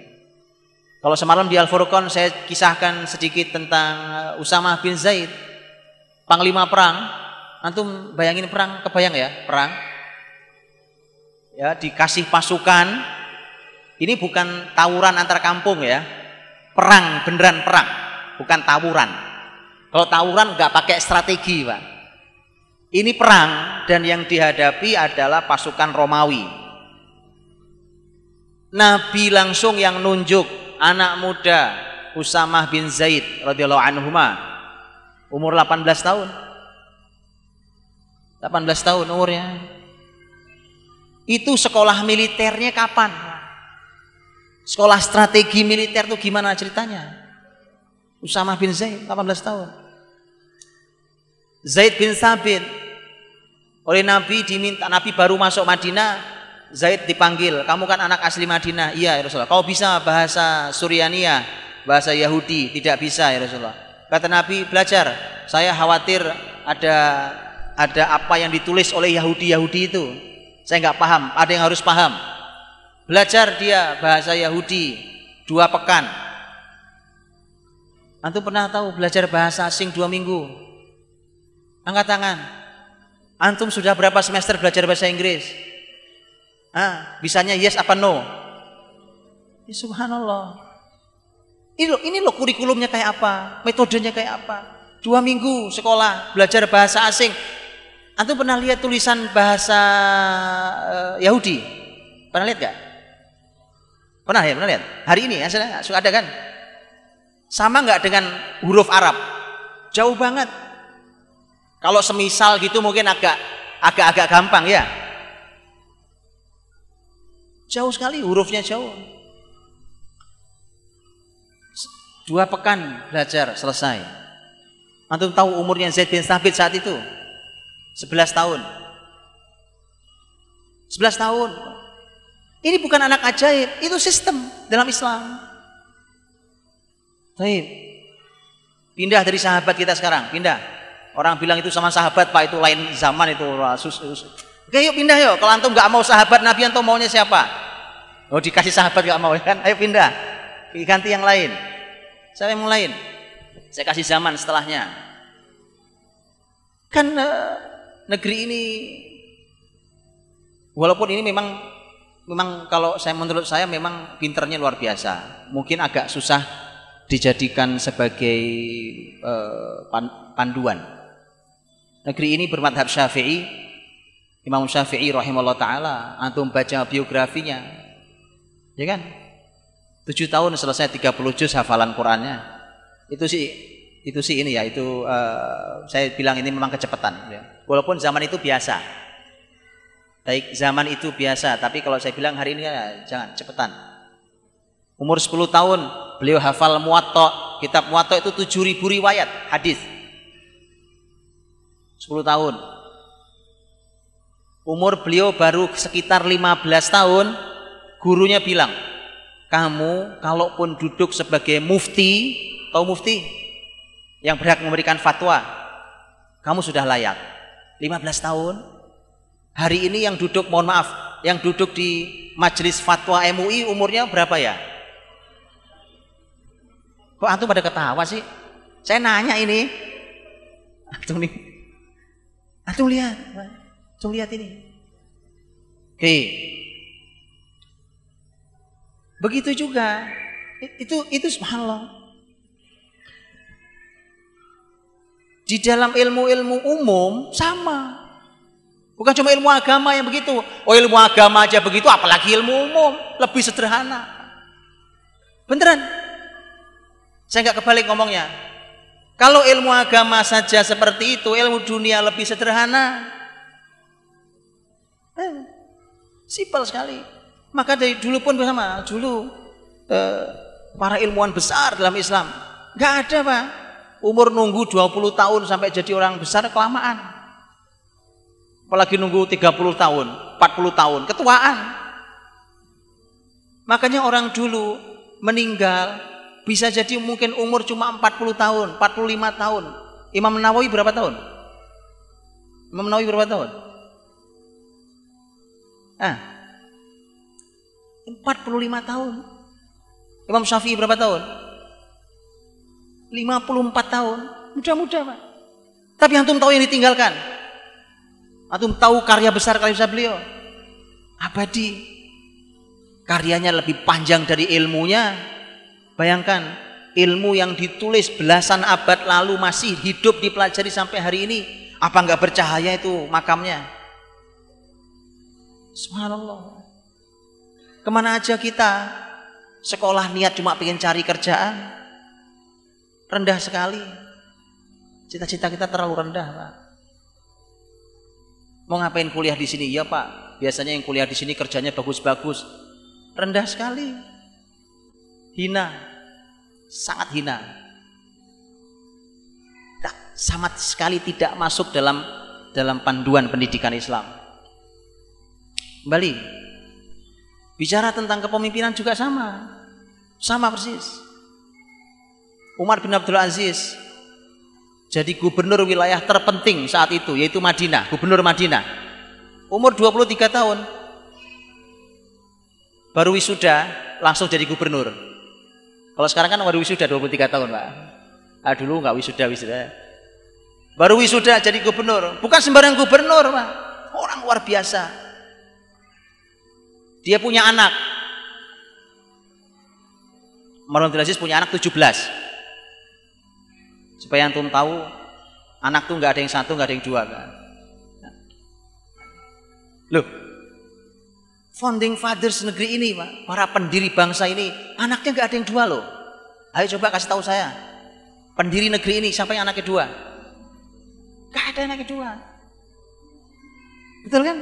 Kalau semalam di Al-Furqan saya kisahkan sedikit tentang Usamah bin Zaid, panglima perang. Antum bayangin perang, kebayang ya, perang. Ya, dikasih pasukan. Ini bukan tawuran antar kampung ya. Perang, beneran perang, bukan tawuran. Kalau tawuran nggak pakai strategi, Pak. Ini perang, dan yang dihadapi adalah pasukan Romawi. Nabi langsung yang nunjuk anak muda Usamah bin Zaid radhiyallahu anhuma, umur 18 tahun. 18 tahun umurnya. Itu sekolah militernya kapan? Sekolah strategi militer itu gimana ceritanya? Usamah bin Zaid 18 tahun. Zaid bin Thabit, oleh Nabi diminta, Nabi baru masuk Madinah, Zaid dipanggil, kamu kan anak asli Madinah. Iya ya Rasulullah. Kau bisa bahasa Suryaniyah, bahasa Yahudi? Tidak bisa ya Rasulullah. Kata Nabi, belajar. Saya khawatir ada apa yang ditulis oleh Yahudi itu. Saya nggak paham. Ada yang harus paham. Belajar dia bahasa Yahudi 2 pekan. Antum pernah tahu belajar bahasa asing 2 minggu? Angkat tangan. Antum sudah berapa semester belajar bahasa Inggris? Bisanya yes apa no? Ya, subhanallah. Ini loh kurikulumnya kayak apa, metodenya kayak apa. 2 minggu sekolah belajar bahasa asing. Antum pernah lihat tulisan bahasa Yahudi? Pernah lihat gak? Pernah ya, pernah lihat. Hari ini suka ada kan? Sama nggak dengan huruf Arab? Jauh banget. Kalau semisal gitu mungkin agak gampang ya. Jauh sekali, hurufnya jauh. 2 pekan belajar, selesai. Antum tahu umurnya Zaid bin Thabit saat itu? 11 tahun. 11 tahun. Ini bukan anak ajaib, itu sistem dalam Islam. Baik. Pindah dari sahabat kita sekarang, pindah. Orang bilang itu sama sahabat, Pak, itu lain zaman itu. Oke, yuk pindah yuk. Kalau antum nggak mau sahabat Nabi, antum maunya siapa? Oh, dikasih sahabat nggak mau kan? Ayo pindah. Ganti yang lain. Saya yang lain. Saya kasih zaman setelahnya. Kan negeri ini, walaupun ini memang kalau menurut saya memang pinternya luar biasa. Mungkin agak susah dijadikan sebagai panduan. Negeri ini bermadhab Syafi'i. Imam Syafi'i rahimahullah ta'ala, antum baca biografinya, ya kan? 7 tahun selesai 30 juz hafalan Qur'annya. Itu sih ini ya, itu saya bilang ini memang kecepatan ya. Walaupun zaman itu biasa. Baik, zaman itu biasa, tapi kalau saya bilang hari ini ya, jangan cepetan. Umur 10 tahun beliau hafal Muwatta. Kitab Muwatta itu 7.000 riwayat hadis. 10 tahun. Umur beliau baru sekitar 15 tahun, gurunya bilang, kamu kalaupun duduk sebagai mufti, tahu mufti? Yang berhak memberikan fatwa, kamu sudah layak. 15 tahun. Hari ini yang duduk, mohon maaf, yang duduk di majelis fatwa MUI umurnya berapa ya? Kok antum pada ketawa sih? Saya nanya ini. Antum lihat ini. Oke. Begitu juga. Itu subhanallah. Di dalam ilmu-ilmu umum sama. Bukan cuma ilmu agama yang begitu. Oh, ilmu agama aja begitu, apalagi ilmu umum, lebih sederhana. Beneran. Saya nggak kebalik ngomongnya. Kalau ilmu agama saja seperti itu, ilmu dunia lebih sederhana. Simpel sekali. Maka dari dulu pun bersama, dulu para ilmuwan besar dalam Islam, nggak ada, Pak. Umur nunggu 20 tahun sampai jadi orang besar kelamaan. Apalagi nunggu 30 tahun, 40 tahun, ketuaan. Makanya orang dulu meninggal bisa jadi mungkin umur cuma 40 tahun, 45 tahun. Imam Nawawi berapa tahun? Imam Nawawi berapa tahun? 45 tahun. Imam Syafi'i berapa tahun? 54 tahun. Mudah-mudah, Pak. Tapi antum tahu yang ditinggalkan? Antum tahu karya besar beliau? Abadi. Karyanya lebih panjang dari ilmunya. Bayangkan, ilmu yang ditulis belasan abad lalu masih hidup dipelajari sampai hari ini. Apa enggak bercahaya itu makamnya? Subhanallah. Kemana aja kita sekolah niat cuma pengen cari kerjaan, rendah sekali. Cita-cita kita terlalu rendah, Pak. Mau ngapain kuliah di sini? Ya, Pak. Biasanya yang kuliah di sini kerjanya bagus-bagus. Rendah sekali. Hina. Sangat hina. Sama sekali tidak masuk dalam panduan pendidikan Islam. Kembali. Bicara tentang kepemimpinan juga sama. Sama persis. Umar bin Abdul Aziz jadi gubernur wilayah terpenting saat itu, yaitu Madinah, gubernur Madinah. Umur 23 tahun. Baru wisuda langsung jadi gubernur. Kalau sekarang kan baru wisuda 23 tahun, Pak. Dulu nggak wisuda. Baru wisuda jadi gubernur. Bukan sembarang gubernur, Pak. Orang luar biasa. Dia punya anak. Umar bin Abdul Aziz punya anak 17. Supaya antum tahu, anak tuh nggak ada yang satu, nggak ada yang dua, kan? Loh, founding fathers negeri ini, Pak, para pendiri bangsa ini, anaknya nggak ada yang dua loh. Ayo coba kasih tahu saya, pendiri negeri ini siapa yang anaknya dua? Nggak ada anaknya dua. Betul kan?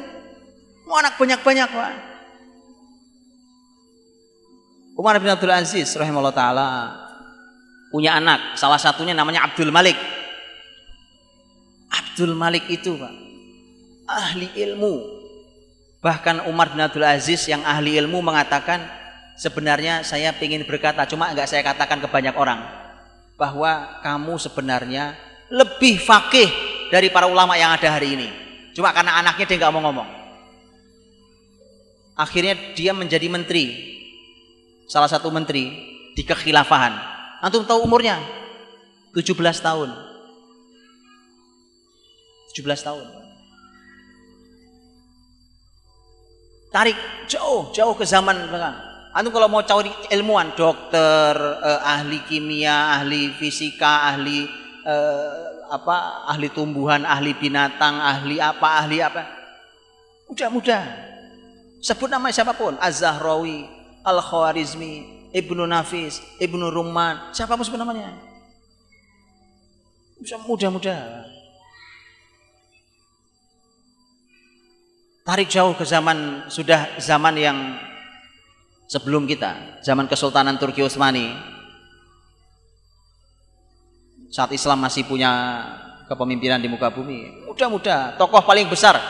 Mau anak banyak-banyak, Pak. Umar bin Abdul Aziz rahimahullah ta'ala punya anak, salah satunya namanya Abdul Malik. Abdul Malik itu, Pak, ahli ilmu, Bahkan Umar bin Abdul Aziz yang ahli ilmu mengatakan, sebenarnya saya ingin berkata, cuma enggak saya katakan ke banyak orang, bahwa kamu sebenarnya lebih fakih dari para ulama yang ada hari ini. Cuma karena anaknya dia enggak mau ngomong. Akhirnya dia menjadi menteri, salah satu menteri di kekhilafahan. Antum tahu umurnya? 17 tahun. 17 tahun. Tarik jauh ke zaman belakang. Antum kalau mau cari ilmuwan, dokter, ahli kimia, ahli fisika, ahli ahli tumbuhan, ahli binatang, ahli apa, muda. Sebut nama siapapun, Az-Zahrawi, Al-Khwarizmi, Ibnu Nafis, Ibnu Rumman, siapapun sebut namanya. Bisa muda. Tarik jauh ke zaman yang sebelum kita, zaman Kesultanan Turki Utsmani. Saat Islam masih punya kepemimpinan di muka bumi. Muda, tokoh paling besar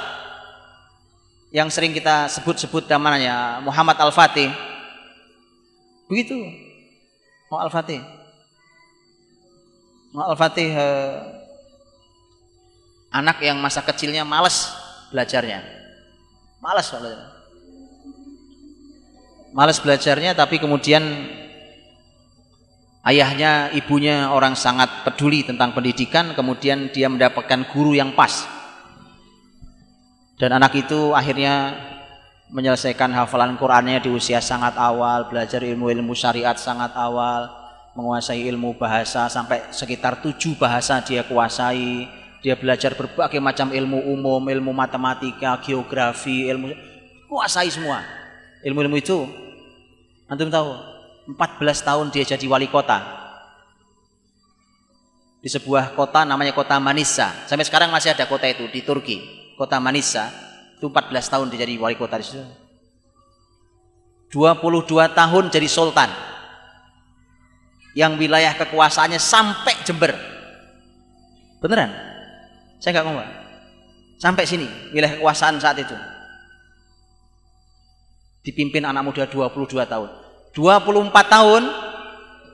yang sering kita sebut-sebut namanya Muhammad Al-Fatih. Begitu. Muhammad Al-Fatih anak yang masa kecilnya malas belajarnya. Malas belajarnya, tapi kemudian ayahnya, ibunya orang sangat peduli tentang pendidikan, kemudian dia mendapatkan guru yang pas. Dan anak itu akhirnya menyelesaikan hafalan Qur'annya di usia sangat awal, belajar ilmu-ilmu syariat sangat awal, menguasai ilmu bahasa sampai sekitar 7 bahasa dia kuasai. Dia belajar berbagai macam ilmu umum, ilmu matematika, geografi, kuasai semua. Ilmu-ilmu itu, antum tahu, 14 tahun dia jadi wali kota. Di sebuah kota namanya kota Manisa. Sampai sekarang masih ada kota itu di Turki. Kota Manisa, itu 14 tahun dia jadi wali kota di situ. 22 tahun jadi sultan. Yang wilayah kekuasaannya sampai Jember. Beneran? Saya nggak ngomong. Sampai sini wilayah kekuasaan saat itu. Dipimpin anak muda 22 tahun. 24 tahun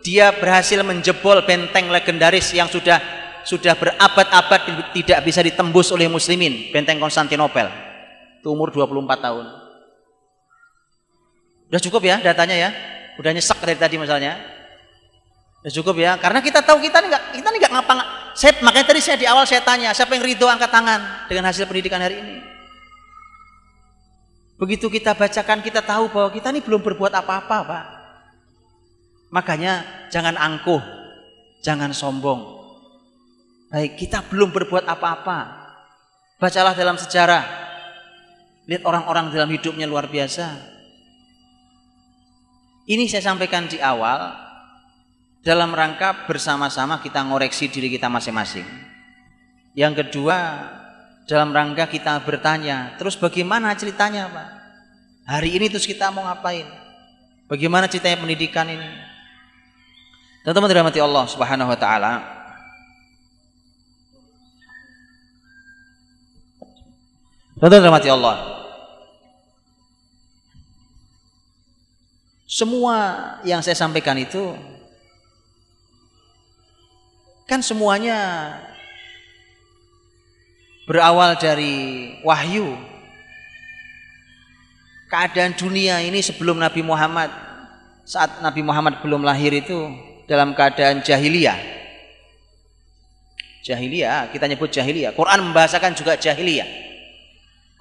dia berhasil menjebol benteng legendaris yang sudah berabad-abad tidak bisa ditembus oleh muslimin, benteng Konstantinopel. Itu umur 24 tahun. Udah cukup ya datanya ya? Udah nyesek dari tadi masalahnya. Udah cukup ya? Karena kita tahu kita nih nggak ngapa. Makanya tadi di awal saya tanya, siapa yang ridho angkat tangan dengan hasil pendidikan hari ini? Begitu kita bacakan, kita tahu bahwa kita ini belum berbuat apa-apa, Pak. Makanya jangan angkuh, jangan sombong. Baik, kita belum berbuat apa-apa. Bacalah dalam sejarah. Lihat orang-orang dalam hidupnya luar biasa. Ini saya sampaikan di awal dalam rangka bersama-sama kita ngoreksi diri kita masing-masing. Yang kedua, dalam rangka kita bertanya, terus bagaimana ceritanya, Pak? Hari ini terus kita mau ngapain? Bagaimana ceritanya pendidikan ini? Teman-teman dirahmati Allah Subhanahu wa taala. Teman-teman dirahmati Allah. Semua yang saya sampaikan itu kan semuanya berawal dari wahyu. Keadaan dunia ini sebelum Nabi Muhammad, saat Nabi Muhammad belum lahir itu dalam keadaan jahiliyah. Jahiliyah, kita nyebut jahiliyah. Quran membahasakan juga jahiliyah.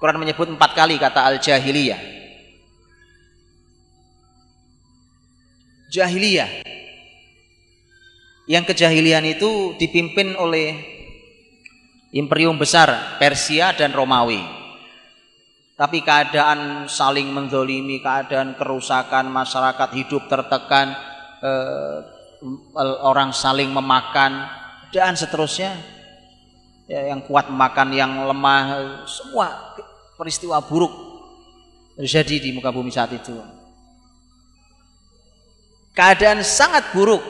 Quran menyebut 4 kali kata al-jahiliyah. Jahiliyah. Yang kejahilian itu dipimpin oleh imperium besar Persia dan Romawi. Tapi keadaan saling menzolimi, keadaan kerusakan, masyarakat hidup tertekan, orang saling memakan, dan seterusnya. Ya, yang kuat memakan yang lemah, semua peristiwa buruk terjadi di muka bumi saat itu. Keadaan sangat buruk.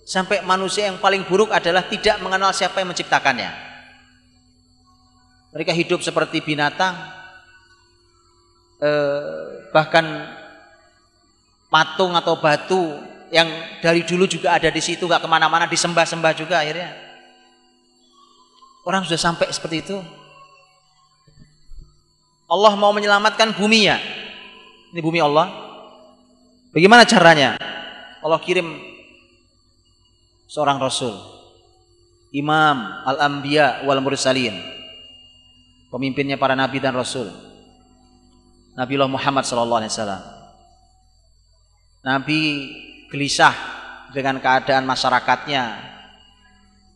Sampai manusia yang paling buruk adalah tidak mengenal siapa yang menciptakannya. Mereka hidup seperti binatang. bahkan patung atau batu yang dari dulu juga ada di situ, nggak kemana-mana, disembah-sembah juga akhirnya. Orang sudah sampai seperti itu. Allah mau menyelamatkan buminya. Ini bumi Allah. Bagaimana caranya? Allah kirim seorang Rasul, Imam Al-Anbiya wal Mursalin, pemimpinnya para nabi dan Rasul, Nabiullah Muhammad SAW. Nabi gelisah dengan keadaan masyarakatnya.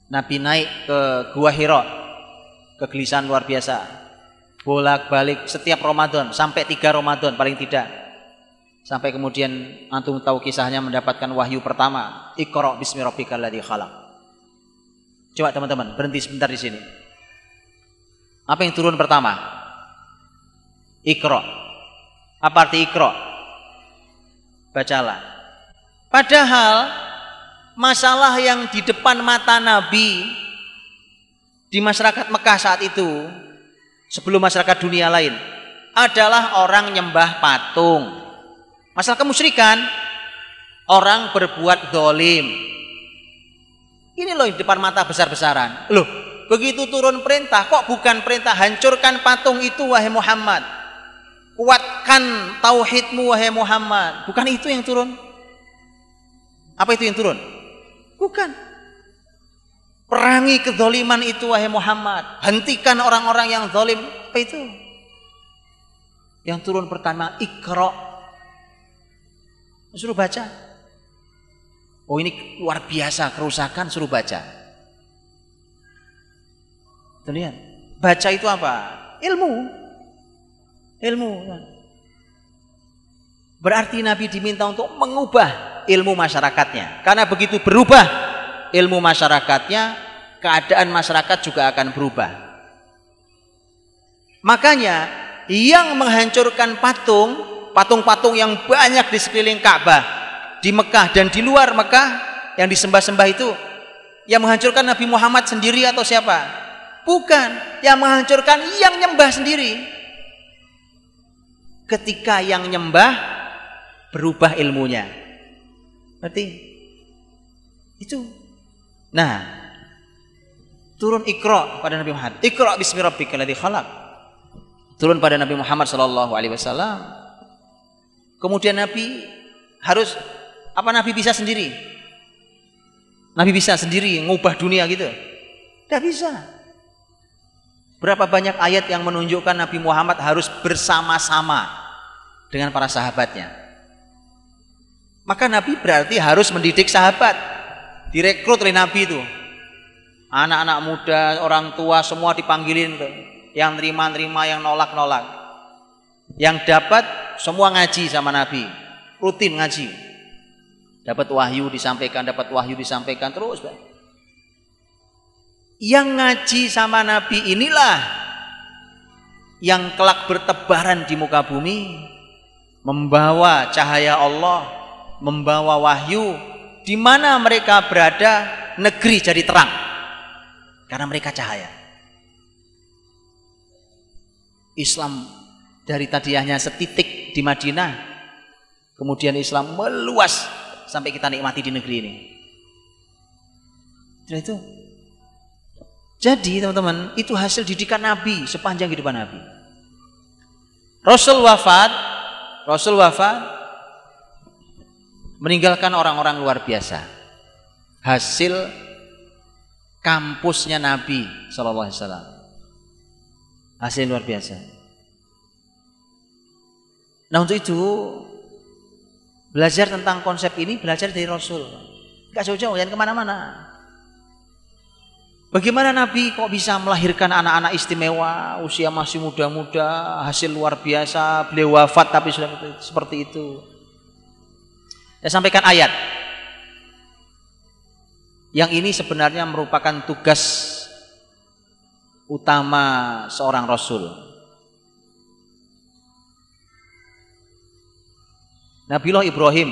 Nabi naik ke Gua Hira, kegelisahan luar biasa, bolak-balik setiap Ramadan, sampai 3 Ramadan paling tidak, sampai kemudian antum tahu kisahnya, mendapatkan wahyu pertama, Iqra bismi rabbikal ladzi khalaq. Coba teman-teman berhenti sebentar di sini. Apa yang turun pertama? Iqra. Apa arti Iqra? Bacalah. Padahal masalah yang di depan mata Nabi di masyarakat Mekah saat itu, sebelum masyarakat dunia lain, adalah orang nyembah patung. Masalah kemusyrikan, orang berbuat zalim. Ini loh di depan mata besar-besaran. Loh, begitu turun perintah, kok bukan perintah hancurkan patung itu wahai Muhammad, kuatkan tauhidmu wahai Muhammad. Bukan itu yang turun. Apa itu yang turun? Bukan. Perangi kezaliman itu wahai Muhammad. Hentikan orang-orang yang zalim. Apa itu? Yang turun pertama, Iqra. Suruh baca. Oh, ini luar biasa kerusakan, suruh baca. Tuh lihat. Baca itu apa? Ilmu. Ilmu. Berarti Nabi diminta untuk mengubah ilmu masyarakatnya. Karena begitu berubah ilmu masyarakatnya, keadaan masyarakat juga akan berubah. Makanya yang menghancurkan patung-patung yang banyak di sekeliling Ka'bah, di Mekah dan di luar Mekah yang disembah-sembah itu, yang menghancurkan Nabi Muhammad sendiri atau siapa? Bukan. Yang menghancurkan yang nyembah sendiri. Ketika yang nyembah berubah ilmunya. Berarti itu. Nah, turun Iqra pada Nabi Muhammad. Iqra bismi rabbikal ladzi khalaq. Turun pada Nabi Muhammad SAW. Kemudian Nabi harus apa? Nabi bisa sendiri? Nabi bisa sendiri ngubah dunia gitu? Tidak bisa. Berapa banyak ayat yang menunjukkan Nabi Muhammad harus bersama-sama dengan para sahabatnya. Maka Nabi berarti harus mendidik sahabat. Direkrut oleh Nabi itu. Anak-anak muda, orang tua semua dipanggilin tuh. Yang nerima-nerima, yang nolak-nolak. Yang dapat semua ngaji sama Nabi. Rutin ngaji. Dapat wahyu disampaikan terus. Yang ngaji sama Nabi inilah yang kelak bertebaran di muka bumi, membawa cahaya Allah, membawa wahyu. Di mana mereka berada, negeri jadi terang karena mereka cahaya. Islam dari tadinya setitik di Madinah, kemudian Islam meluas sampai kita nikmati di negeri ini. Itu. Jadi teman-teman, itu hasil didikan Nabi sepanjang kehidupan Nabi. Rasul wafat meninggalkan orang-orang luar biasa. Hasil kampusnya Nabi SAW. Hasil luar biasa. Nah, untuk itu belajar tentang konsep ini, belajar dari Rasul. Gak jauh-jauh, jangan kemana-mana. Bagaimana Nabi kok bisa melahirkan anak-anak istimewa, usia masih muda-muda, hasil luar biasa, beliau wafat tapi sudah seperti itu. Saya sampaikan ayat. Yang ini sebenarnya merupakan tugas utama seorang Rasul. Nabiullah Ibrahim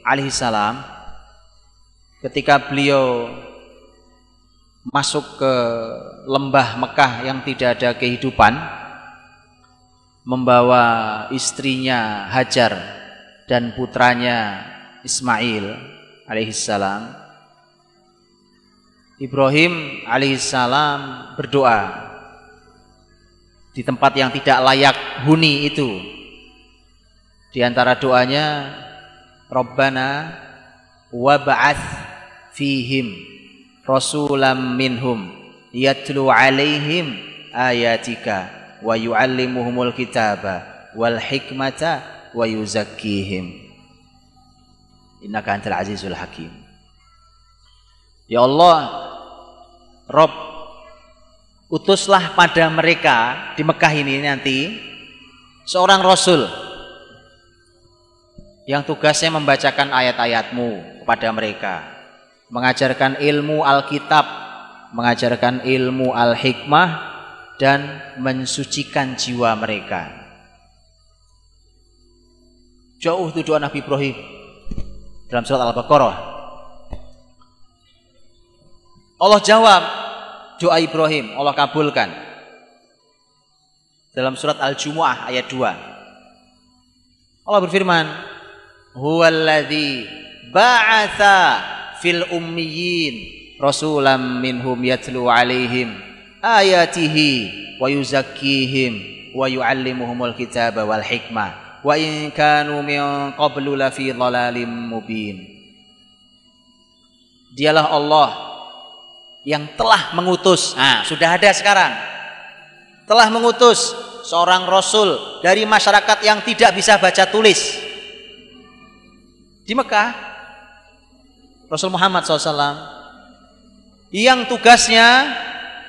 alaihissalam, ketika beliau masuk ke lembah Mekah yang tidak ada kehidupan, membawa istrinya Hajar dan putranya Ismail alaihissalam, Ibrahim alaihissalam berdoa di tempat yang tidak layak huni itu. Di antara doanya, Rabbana wab'ats fihim rasulam minhum yatlu alaihim ayatika wa yu'allimuhumul kitaba wal hikmata wa yuzakkihim innaka antal azizul hakim. Ya Allah, Rob, utuslah pada mereka di Mekah ini nanti seorang Rasul yang tugasnya membacakan ayat-ayatmu kepada mereka, mengajarkan ilmu Alkitab, mengajarkan ilmu Al-Hikmah, dan mensucikan jiwa mereka. Jauh itu doa Nabi Ibrahim dalam surat Al-Baqarah. Allah jawab doa Ibrahim, Allah kabulkan dalam surat Al-Jumu'ah ayat 2. Allah berfirman, huwallazi ba'atsa fil ummiyin rasulam minhum yatlu alaihim ayatihi wa yuzakkihim wa yu'allimuhumul kitaba wal hikmah wa in kanu min qablu lafi dhalalim mubin. Dialah Allah yang telah mengutus, sudah ada sekarang, telah mengutus seorang Rasul dari masyarakat yang tidak bisa baca tulis di Mekah, Rasul Muhammad SAW, yang tugasnya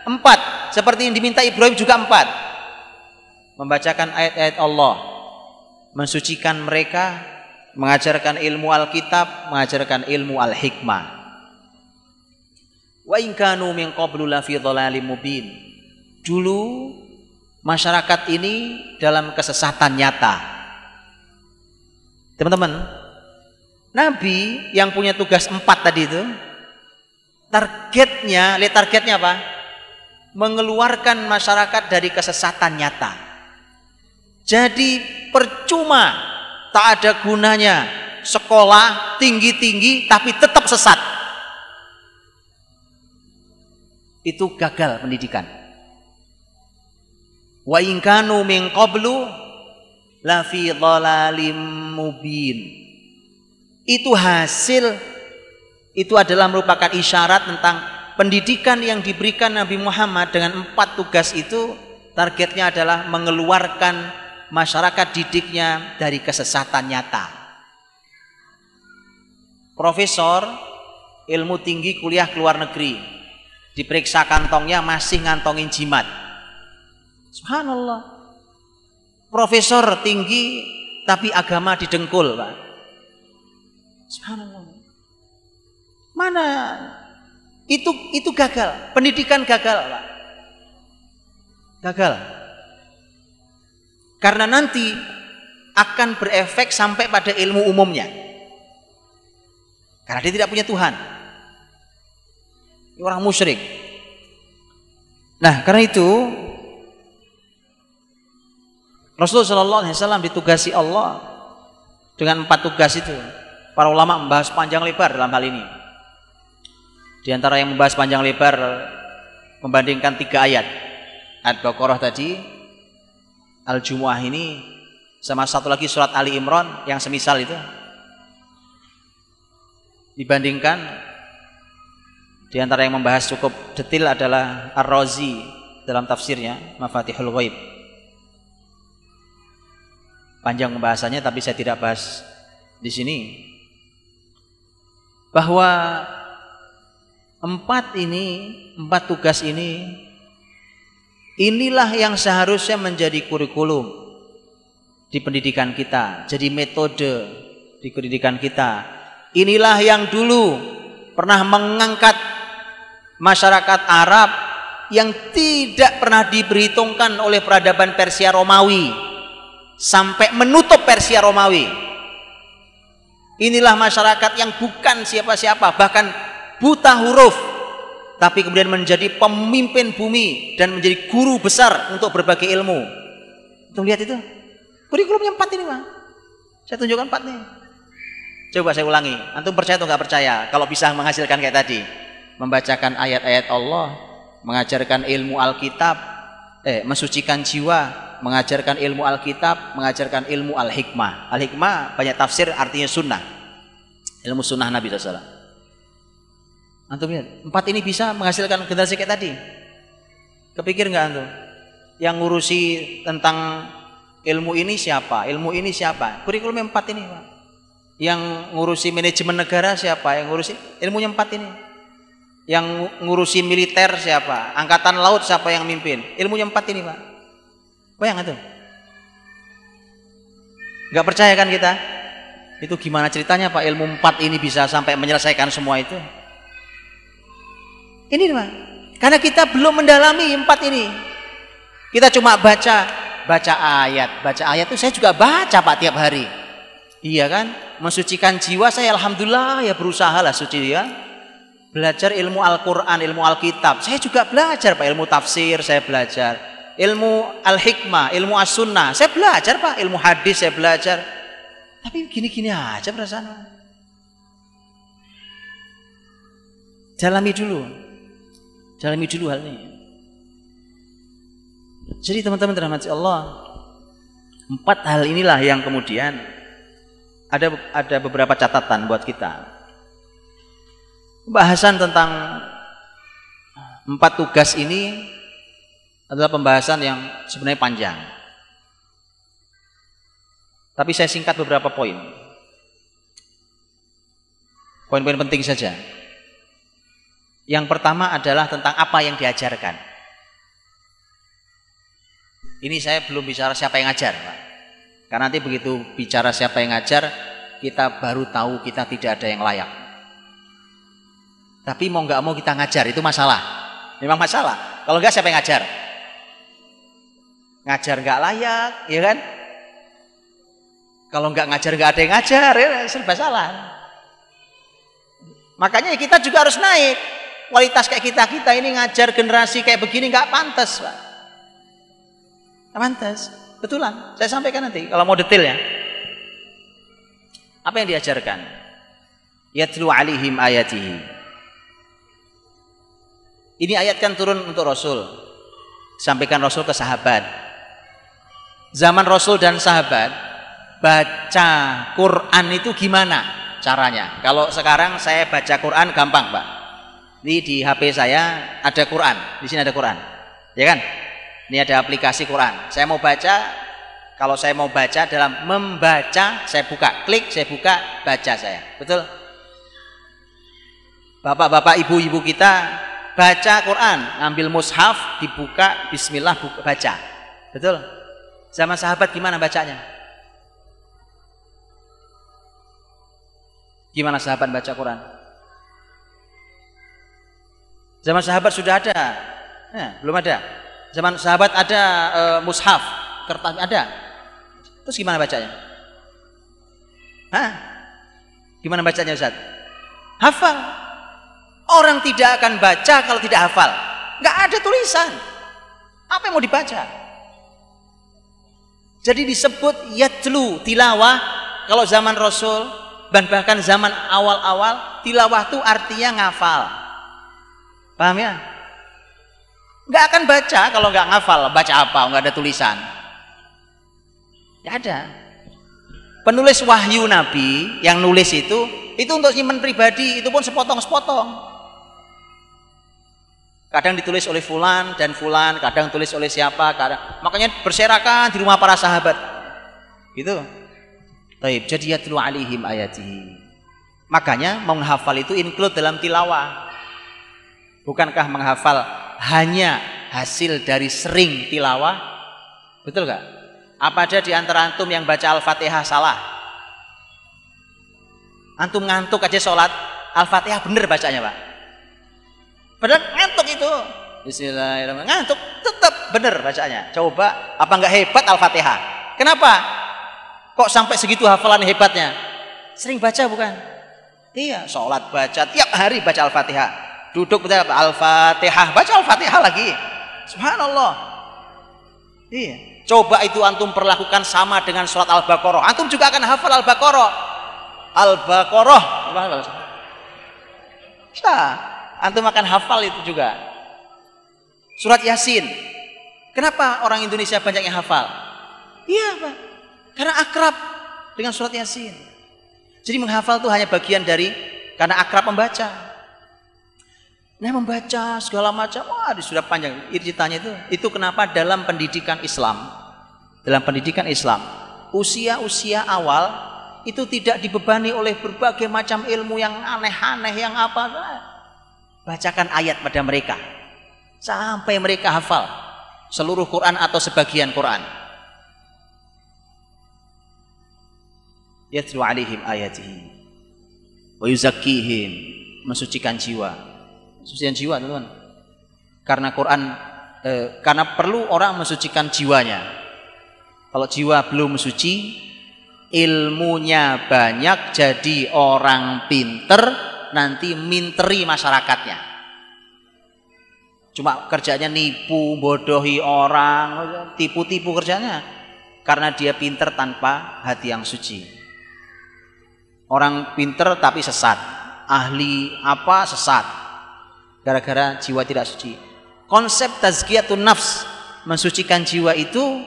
4, seperti yang diminta Ibrahim juga 4, membacakan ayat-ayat Allah, mensucikan mereka, mengajarkan ilmu Alkitab, mengajarkan ilmu Al-Hikmah. Wa in kanu min qablu lafi dhalalim mubin. Dulu masyarakat ini dalam kesesatan nyata. Teman-teman, Nabi yang punya tugas 4 tadi itu, targetnya, lihat targetnya apa? Mengeluarkan masyarakat dari kesesatan nyata. Jadi percuma, tak ada gunanya sekolah tinggi-tinggi tapi tetap sesat. Itu gagal pendidikan. Wa in kanu min qablu la fi dhalalim mubin. Itu hasil, itu adalah merupakan isyarat tentang pendidikan yang diberikan Nabi Muhammad dengan 4 tugas itu. Targetnya adalah mengeluarkan masyarakat didiknya dari kesesatan nyata. Profesor ilmu tinggi kuliah ke luar negeri, diperiksa kantongnya masih ngantongin jimat. Subhanallah. Profesor tinggi tapi agama didengkul, Pak. Subhanallah. Mana? Itu gagal. Pendidikan gagal, Pak. Gagal. Karena nanti akan berefek sampai pada ilmu umumnya. Karena dia tidak punya Tuhan. Orang musyrik. Nah, karena itu Rasulullah SAW ditugasi Allah dengan 4 tugas itu. Para ulama membahas panjang lebar dalam hal ini. Di antara yang membahas panjang lebar membandingkan 3 ayat. Ayat Baqarah tadi, Al-Jumu'ah ini, sama satu lagi surat Ali Imran yang semisal itu. Dibandingkan, di antara yang membahas cukup detail adalah Ar-Razi dalam tafsirnya Mafatihul Ghaib. Panjang pembahasannya tapi saya tidak bahas di sini. Bahwa 4 tugas ini, inilah yang seharusnya menjadi kurikulum di pendidikan kita, jadi metode di pendidikan kita. Inilah yang dulu pernah mengangkat masyarakat Arab yang tidak pernah diperhitungkan oleh peradaban Persia Romawi sampai menutup Persia Romawi. Inilah masyarakat yang bukan siapa-siapa, bahkan buta huruf, tapi kemudian menjadi pemimpin bumi dan menjadi guru besar untuk berbagai ilmu. Antum lihat itu. Kurikulumnya 4 ini, Pak. Saya tunjukkan 4 nih. Coba saya ulangi. Antum percaya atau nggak percaya? Kalau bisa menghasilkan kayak tadi, membacakan ayat-ayat Allah, mengajarkan ilmu Alkitab, mensucikan jiwa, mengajarkan ilmu Alkitab, mengajarkan ilmu Al-Hikmah. Al-Hikmah banyak tafsir artinya sunnah. Ilmu sunnah Nabi SAW. Antum lihat, 4 ini bisa menghasilkan generasi kayak tadi. Kepikir nggak antum? Yang ngurusi tentang ilmu ini siapa? Ilmu ini siapa? Kurikulum 4 ini, Pak. Yang ngurusi manajemen negara siapa? Yang ngurusi ilmunya 4 ini. Yang ngurusi militer siapa? Angkatan laut siapa yang mimpin? Ilmunya 4 ini, Pak. Bayangkan tuh. Nggak percaya kan kita? Itu gimana ceritanya, Pak? Ilmu 4 ini bisa sampai menyelesaikan semua itu? Ini, Pak. Karena kita belum mendalami 4 ini. Kita cuma baca ayat. Baca ayat itu saya juga baca, Pak, tiap hari. Iya kan? Mensucikan jiwa saya alhamdulillah ya berusaha lah suci ya. Belajar ilmu Al-Qur'an, ilmu Alkitab. Saya juga belajar, Pak, ilmu tafsir saya belajar. Ilmu Al-Hikmah, ilmu As-Sunnah. Saya belajar, Pak, ilmu hadis saya belajar. Tapi gini-gini aja perasaan. Dalami dulu hal ini. Jadi teman-teman dirahmati Allah, 4 hal inilah yang kemudian ada beberapa catatan buat kita. Pembahasan tentang 4 tugas ini adalah pembahasan yang sebenarnya panjang. Tapi saya singkat beberapa poin. Poin-poin penting saja. Yang pertama adalah tentang apa yang diajarkan. Ini saya belum bicara siapa yang ngajar, Pak. Karena nanti begitu bicara siapa yang ngajar, kita baru tahu kita tidak ada yang layak. Tapi mau nggak mau kita ngajar, itu masalah. Memang masalah. Kalau nggak siapa yang ngajar? Ngajar nggak layak, ya kan? Kalau nggak ngajar nggak ada yang ngajar, ya serba salah. Makanya kita juga harus naik. Kualitas kayak kita ini ngajar generasi kayak begini nggak pantas, Pak. Nggak pantas. Betulan. Saya sampaikan nanti kalau mau detailnya. Apa yang diajarkan? Yatlu alaihim ayatihi. Ini ayat kan turun untuk Rasul. Sampaikan Rasul ke sahabat. Zaman Rasul dan sahabat baca Quran itu gimana caranya? Kalau sekarang saya baca Quran gampang, Pak. Ini di HP saya ada Quran, di sini ada Quran, ya kan? Ini ada aplikasi Quran. Saya mau baca, kalau saya mau baca dalam membaca, saya buka, klik, saya buka, baca saya, betul? Bapak-bapak, ibu-ibu kita baca Quran, ambil mushaf, dibuka, Bismillah, baca, betul? Zaman sahabat gimana bacanya? Gimana sahabat baca Quran? Zaman sahabat sudah ada, belum ada. Zaman sahabat ada mushaf, kertas ada. Terus gimana bacanya? Gimana bacanya, Ustaz? Hafal. Orang tidak akan baca kalau tidak hafal. Nggak ada tulisan. Apa yang mau dibaca? Jadi disebut yatlu, tilawah. Kalau zaman Rasul dan bahkan zaman awal-awal, tilawah itu artinya ngafal. Paham ya? Nggak akan baca kalau nggak ngafal. Baca apa? Nggak ada tulisan. Nggak ada. Penulis wahyu Nabi yang nulis itu untuk simpen pribadi, itu pun sepotong-sepotong. Kadang ditulis oleh fulan dan fulan, kadang tulis oleh siapa, kadang makanya berserakan di rumah para sahabat. Gitu. Baik, jadi yatlu alaihim ayatihi. Makanya menghafal itu include dalam tilawah. Bukankah menghafal hanya hasil dari sering tilawah? Betul gak? Apa ada di antara antum yang baca Al-Fatihah salah? Antum ngantuk aja sholat, Al-Fatihah bener bacanya, Pak. Padahal ngantuk itu. Bismillahirrahmanirrahim. Ngantuk, tetap bener bacanya. Coba, apa nggak hebat Al-Fatihah? Kenapa? Kok sampai segitu hafalan hebatnya? Sering baca bukan? Iya, sholat baca, tiap hari baca Al-Fatihah. Duduk baca Al-Fatihah, baca Al-Fatihah lagi. Subhanallah. Iya. Coba itu antum perlakukan sama dengan surat Al-Baqarah. Antum juga akan hafal Al-Baqarah. Al-Baqarah. Nah, antum akan hafal itu juga. Surat Yasin. Kenapa orang Indonesia banyak yang hafal? Iya, Pak. Karena akrab dengan surat Yasin. Jadi menghafal itu hanya bagian dari karena akrab membaca. Nah, membaca segala macam, wah sudah panjang ceritanya itu. Itu kenapa dalam pendidikan Islam, usia-usia awal itu tidak dibebani oleh berbagai macam ilmu yang aneh-aneh yang apa. Bacakan ayat pada mereka sampai mereka hafal seluruh Quran atau sebagian Quran. Yatlu alaihim ayatihi wa yuzakkihim, mensucikan jiwa. Mensucikan jiwa, teman-teman. Karena Quran karena perlu orang mensucikan jiwanya. Kalau jiwa belum suci, ilmunya banyak jadi orang pinter, nanti minteri masyarakatnya. Cuma kerjanya nipu, bodohi orang, tipu-tipu kerjanya. Karena dia pinter tanpa hati yang suci. Orang pinter tapi sesat, ahli apa sesat, gara-gara jiwa tidak suci. Konsep tazkiyatun nafs, mensucikan jiwa itu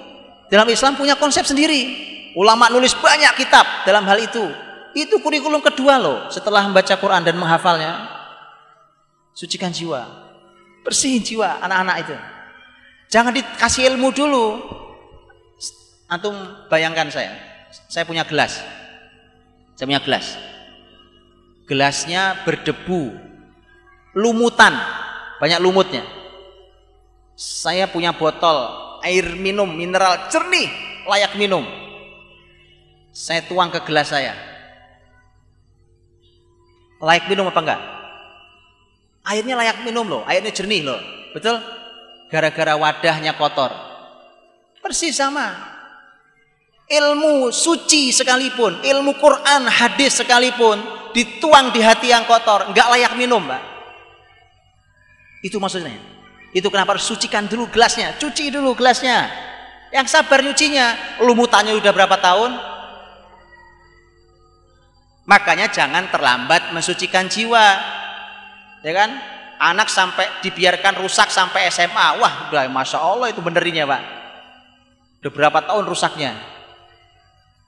dalam Islam punya konsep sendiri. Ulama nulis banyak kitab dalam hal itu. Itu kurikulum kedua loh setelah membaca Quran dan menghafalnya. Sucikan jiwa, bersihin jiwa anak-anak itu. Jangan dikasih ilmu dulu. Antum bayangkan saya punya gelas. Saya punya gelas. Gelasnya berdebu, lumutan, banyak lumutnya. Saya punya botol air minum mineral jernih, layak minum. Saya tuang ke gelas saya. Layak minum apa enggak? Airnya layak minum loh, airnya jernih loh. Betul? Gara-gara wadahnya kotor. Persis sama. Ilmu suci sekalipun, ilmu Quran, hadis sekalipun dituang di hati yang kotor, enggak layak minum, Pak. Itu maksudnya. Itu kenapa harus sucikan dulu gelasnya, cuci dulu gelasnya. Yang sabar nyucinya, lumutannya udah berapa tahun? Makanya jangan terlambat mensucikan jiwa. Ya kan? Anak sampai dibiarkan rusak sampai SMA. Wah, udah Masya Allah itu benerinya, Pak. Udah berapa tahun rusaknya?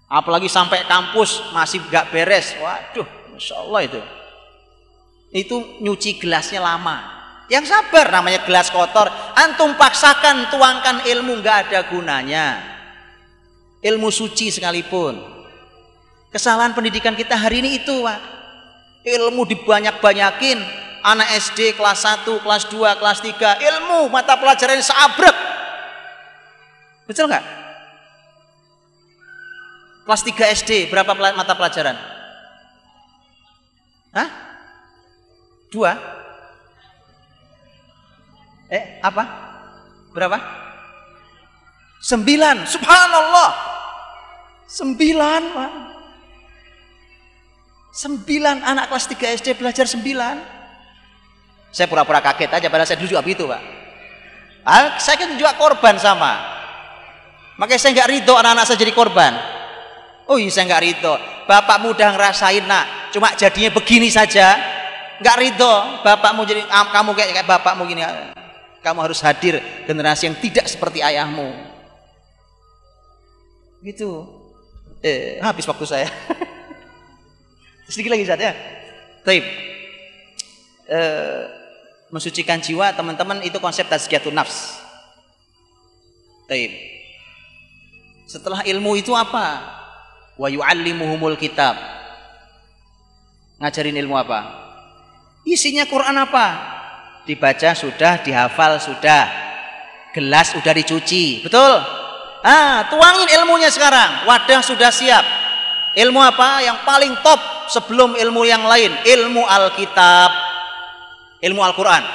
Apalagi sampai kampus masih gak beres. Waduh, Masya Allah itu. Itu nyuci gelasnya lama. Yang sabar, namanya gelas kotor. Antum paksakan tuangkan ilmu, gak ada gunanya. Ilmu suci sekalipun. Kesalahan pendidikan kita hari ini itu, Pak. Ilmu dibanyak-banyakin. Anak SD kelas 1, kelas 2, kelas 3, ilmu mata pelajaran seabrek. Betul nggak? Kelas 3 SD berapa mata pelajaran? Hah? 2? Apa? Berapa? 9. Subhanallah. 9, Pak. 9 anak kelas 3 SD belajar 9. Saya pura-pura kaget aja, padahal saya dulu juga begitu, Pak. Saya kan juga korban sama. Makanya saya nggak ridho anak-anak saya jadi korban. Oh iya, saya nggak ridho. Bapakmu udah ngerasain, nak, cuma jadinya begini saja. Nggak ridho. Bapakmu jadi, kamu kayak bapakmu gini. Kamu harus hadir generasi yang tidak seperti ayahmu. Gitu. Habis waktu saya. Sedikit lagi saja. Taib. Mensucikan jiwa, teman-teman, itu konsep tazkiyatun nafs. Taib. Setelah ilmu itu apa? Wa yu'allimuhumul kitab. Ngajarin ilmu apa? Isinya Quran apa? Dibaca sudah, dihafal sudah. Gelas sudah dicuci, betul? Tuangin ilmunya sekarang. Wadah sudah siap. Ilmu apa yang paling top sebelum ilmu yang lain? Ilmu Alkitab, ilmu Al-Quran.